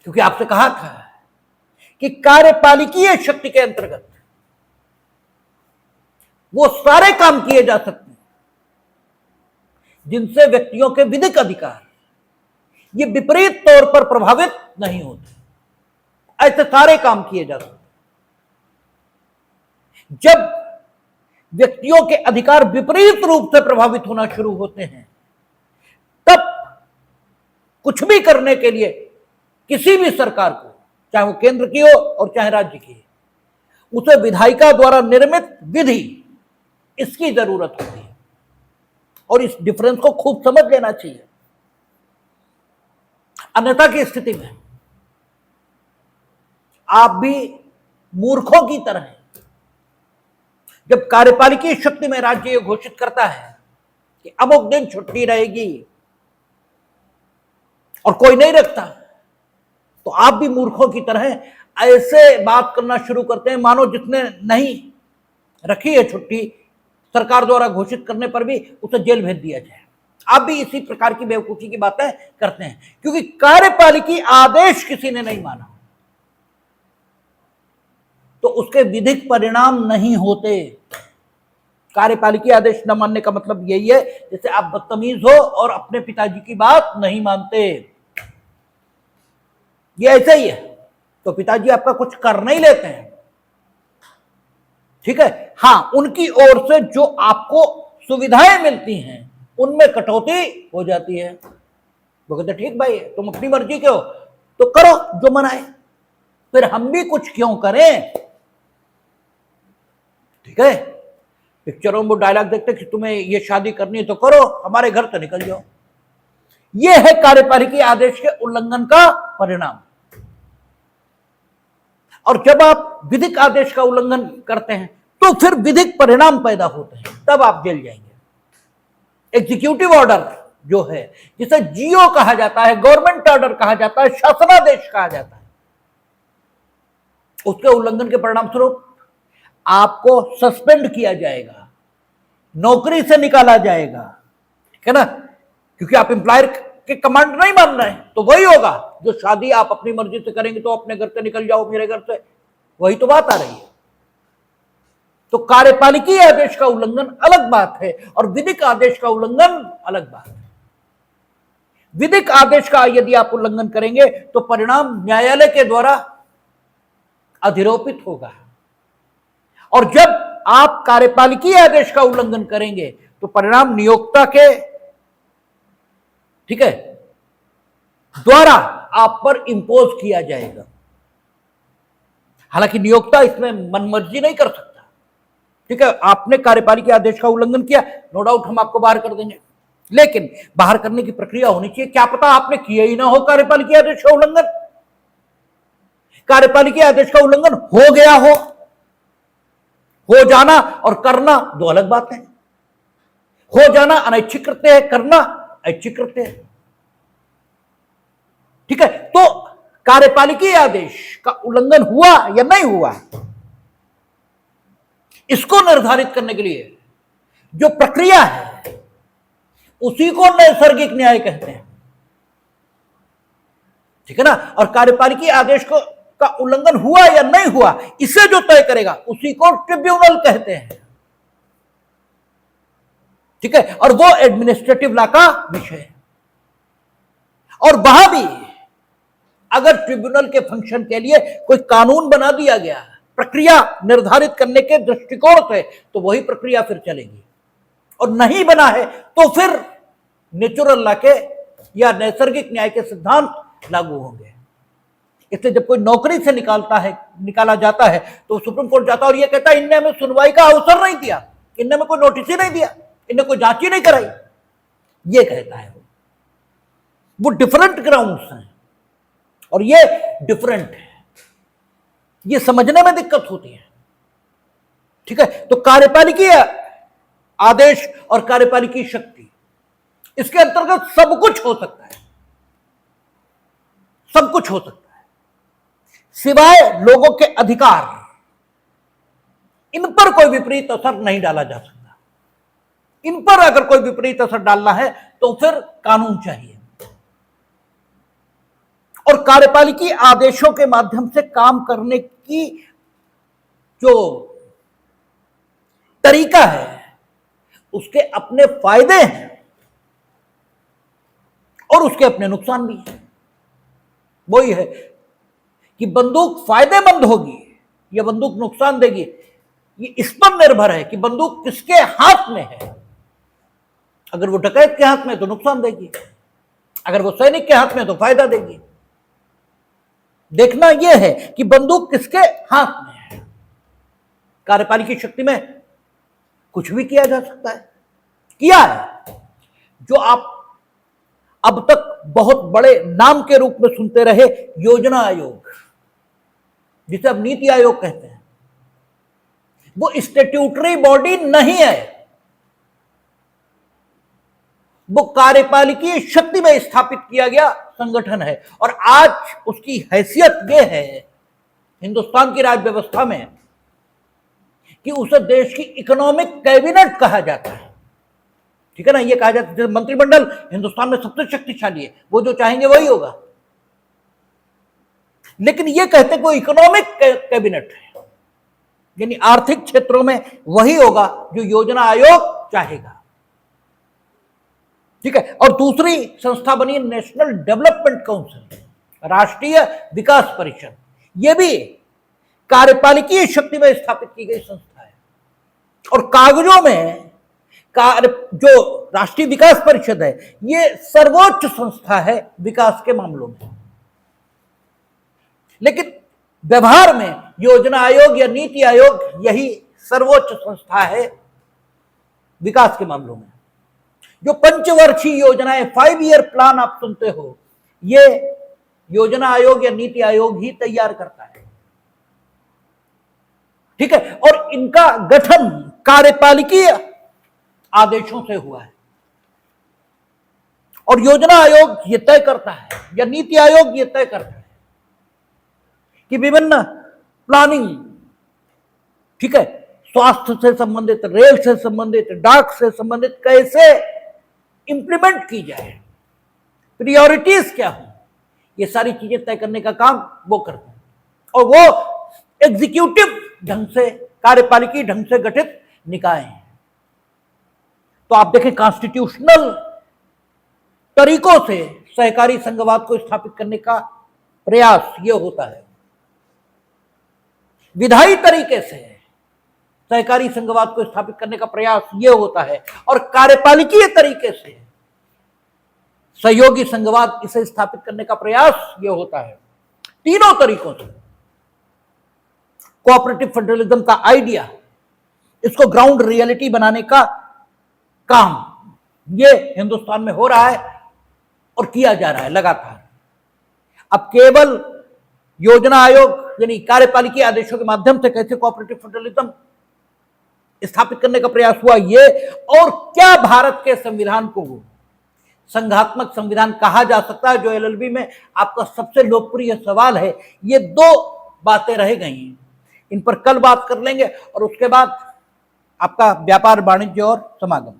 क्योंकि आपसे कहा था कि कार्यपालिकीय शक्ति के अंतर्गत वो सारे काम किए जा सकते हैं जिनसे व्यक्तियों के विधिक अधिकार ये विपरीत तौर पर प्रभावित नहीं होते। ऐसे सारे काम किए जा सकते। जब व्यक्तियों के अधिकार विपरीत रूप से प्रभावित होना शुरू होते हैं, तब कुछ भी करने के लिए किसी भी सरकार को, चाहे वो केंद्र की हो और चाहे राज्य की, उसे विधायिका द्वारा निर्मित विधि, इसकी जरूरत होती है। और इस डिफरेंस को खूब समझ लेना चाहिए। अन्यथा की स्थिति में आप भी मूर्खों की तरह हैं। जब कार्यपालिकी शक्ति में राज्य ये घोषित करता है कि अमुक दिन छुट्टी रहेगी और कोई नहीं रखता, तो आप भी मूर्खों की तरह ऐसे बात करना शुरू करते हैं मानो जिसने नहीं रखी है छुट्टी, सरकार द्वारा घोषित करने पर भी उसे जेल भेज दिया जाए। आप भी इसी प्रकार की बेवकूफी की बातें करते हैं, क्योंकि कार्यपालिकी आदेश किसी ने नहीं माना तो उसके विधिक परिणाम नहीं होते। कार्यपालिकी आदेश न मानने का मतलब यही है जैसे आप बदतमीज हो और अपने पिताजी की बात नहीं मानते। ये ऐसा ही है, तो पिताजी आपका कुछ कर नहीं लेते हैं, ठीक है। हां, उनकी ओर से जो आपको सुविधाएं मिलती हैं उनमें कटौती हो जाती है। वो कहते ठीक भाई, तुम अपनी मर्जी के हो तो करो जो मन आए, फिर हम भी कुछ क्यों करें, ठीक है। पिक्चरों में डायलॉग देखते कि तुम्हें ये शादी करनी है तो करो, हमारे घर तो निकल जाओ। यह है कार्यपालिकी आदेश के उल्लंघन का परिणाम। और जब आप विधिक आदेश का उल्लंघन करते हैं तो फिर विधिक परिणाम पैदा होते हैं, तब आप जेल जाएंगे। एग्जीक्यूटिव ऑर्डर जो है, जिसे जीओ कहा जाता है, गवर्नमेंट ऑर्डर कहा जाता है, शासनादेश कहा जाता है, उसके उल्लंघन के परिणाम स्वरूप आपको सस्पेंड किया जाएगा, नौकरी से निकाला जाएगा, ठीक है ना। क्योंकि आप एम्प्लॉयर के कमांड नहीं मान रहे हैं, तो वही होगा जो शादी आप अपनी मर्जी से करेंगे तो अपने घर से निकल जाओ, मेरे घर से, वही तो बात आ रही है। तो कार्यपालिकी आदेश का उल्लंघन अलग बात है और विधिक आदेश का उल्लंघन अलग बात है। विधिक आदेश का यदि आप उल्लंघन करेंगे तो परिणाम न्यायालय के द्वारा अधिरोपित होगा, और जब आप कार्यपालिकी आदेश का उल्लंघन करेंगे तो परिणाम नियोक्ता के, ठीक है, द्वारा आप पर इंपोज किया जाएगा। हालांकि नियोक्ता इसमें मनमर्जी नहीं कर सकता, ठीक है। आपने कार्यपालिकी आदेश का उल्लंघन किया, नो डाउट हम आपको बाहर कर देंगे, लेकिन बाहर करने की प्रक्रिया होनी चाहिए। क्या पता आपने किया ही ना हो कार्यपालिकी आदेश का उल्लंघन, कार्यपालिकी आदेश का उल्लंघन हो गया हो जाना और करना दो अलग बात है। हो जाना अनैच्छिक कृत्य है, करना ऐच्छिक कृत्य है, ठीक है। तो कार्यपालिकी आदेश का उल्लंघन हुआ या नहीं हुआ, इसको निर्धारित करने के लिए जो प्रक्रिया है उसी को नैसर्गिक न्याय कहते हैं, ठीक है ना। और कार्यपालिकी आदेश को का उल्लंघन हुआ या नहीं हुआ, इसे जो तय करेगा उसी को ट्रिब्यूनल कहते हैं, ठीक है। और वो एडमिनिस्ट्रेटिव लॉ का विषय है। और वहां भी अगर ट्रिब्यूनल के फंक्शन के लिए कोई कानून बना दिया गया प्रक्रिया निर्धारित करने के दृष्टिकोण से, तो वही प्रक्रिया फिर चलेगी। और नहीं बना है तो फिर नेचुरल लॉ के या नैसर्गिक न्याय के सिद्धांत लागू होंगे। इसलिए जब कोई नौकरी से निकाला जाता है तो सुप्रीम कोर्ट जाता है और यह कहता है इनने हमें सुनवाई का अवसर नहीं दिया, इनने हमें कोई नोटिस ही नहीं दिया, इनने कोई जांच ही नहीं कराई, ये कहता है वो डिफरेंट ग्राउंड्स हैं और ये डिफरेंट है, ये समझने में दिक्कत होती है, ठीक है। तो कार्यपालिकी आदेश और कार्यपालिकी शक्ति, इसके अंतर्गत सब कुछ हो सकता है, सब कुछ हो सकता है सिवाय लोगों के अधिकार, इन पर कोई विपरीत असर नहीं डाला जा सकता। इन पर अगर कोई विपरीत असर डालना है तो फिर कानून चाहिए, और कार्यपालिकी आदेशों के माध्यम से काम करने की जो तरीका है उसके अपने फायदे हैं और उसके अपने नुकसान भी हैं। वही है कि बंदूक फायदेमंद होगी या बंदूक नुकसान देगी, ये इस पर निर्भर है कि बंदूक किसके हाथ में है। अगर वो डकैत के हाथ में तो नुकसान देगी, अगर वो सैनिक के हाथ में तो फायदा देगी। देखना यह है कि बंदूक किसके हाथ में है। कार्यपालिकी शक्ति में कुछ भी किया जा सकता है, किया है। जो आप अब तक बहुत बड़े नाम के रूप में सुनते रहे, योजना आयोग, जिसे अब नीति आयोग कहते हैं, वो स्टैट्यूटरी बॉडी नहीं है, वो कार्यपालिकी शक्ति में स्थापित किया गया संगठन है। और आज उसकी हैसियत यह है हिंदुस्तान की राज्य व्यवस्था में कि उसे देश की इकोनॉमिक कैबिनेट कहा जाता है। ठीक है ना, ये कहा जाता है मंत्रिमंडल हिंदुस्तान में सबसे शक्तिशाली है, वो जो चाहेंगे वही होगा। लेकिन ये कहते हैं कोई इकोनॉमिक कैबिनेट है, यानी आर्थिक क्षेत्रों में वही होगा जो योजना आयोग चाहेगा। ठीक है। और दूसरी संस्था बनी नेशनल डेवलपमेंट काउंसिल, राष्ट्रीय विकास परिषद। यह भी कार्यपालिकी शक्ति में स्थापित की गई संस्था है। और कागजों में जो राष्ट्रीय विकास परिषद है, यह सर्वोच्च संस्था है विकास के मामलों में। लेकिन व्यवहार में योजना आयोग या नीति आयोग यही सर्वोच्च संस्था है विकास के मामलों में। जो पंचवर्षीय योजनाएं, 5 ईयर प्लान आप सुनते हो, ये योजना आयोग या नीति आयोग ही तैयार करता है। ठीक है। और इनका गठन कार्यपालिकी आदेशों से हुआ है। और योजना आयोग ये तय करता है या नीति आयोग ये तय करता है कि विभिन्न प्लानिंग, ठीक है, स्वास्थ्य से संबंधित, रेल से संबंधित, डाक से संबंधित कैसे इंप्लीमेंट की जाए, प्रायोरिटीज क्या हो, ये सारी चीजें तय करने का काम वो करते हैं। और वो एग्जीक्यूटिव ढंग से, कार्यपालिकी ढंग से गठित निकाय हैं। तो आप देखें, कॉन्स्टिट्यूशनल तरीकों से सहकारी संघवाद को स्थापित करने का प्रयास यह होता है, विधायी तरीके से सहकारी संघवाद को स्थापित करने का प्रयास यह होता है, और कार्यपालिकीय तरीके से सहयोगी संघवाद इसे स्थापित करने का प्रयास यह होता है। तीनों तरीकों से कोऑपरेटिव फेडरलिज्म का आइडिया, इसको ग्राउंड रियलिटी बनाने का काम ये हिंदुस्तान में हो रहा है और किया जा रहा है लगातार। अब केवल योजना आयोग यानी कार्यपालिकी आदेशों के माध्यम से कैसे कोऑपरेटिव फेडरलिज्म स्थापित करने का प्रयास हुआ ये, और क्या भारत के संविधान को संघात्मक संविधान कहा जा सकता है, जो एलएलबी में आपका सबसे लोकप्रिय सवाल है, ये दो बातें रह गई। इन पर कल बात कर लेंगे और उसके बाद आपका व्यापार, वाणिज्य और समागम।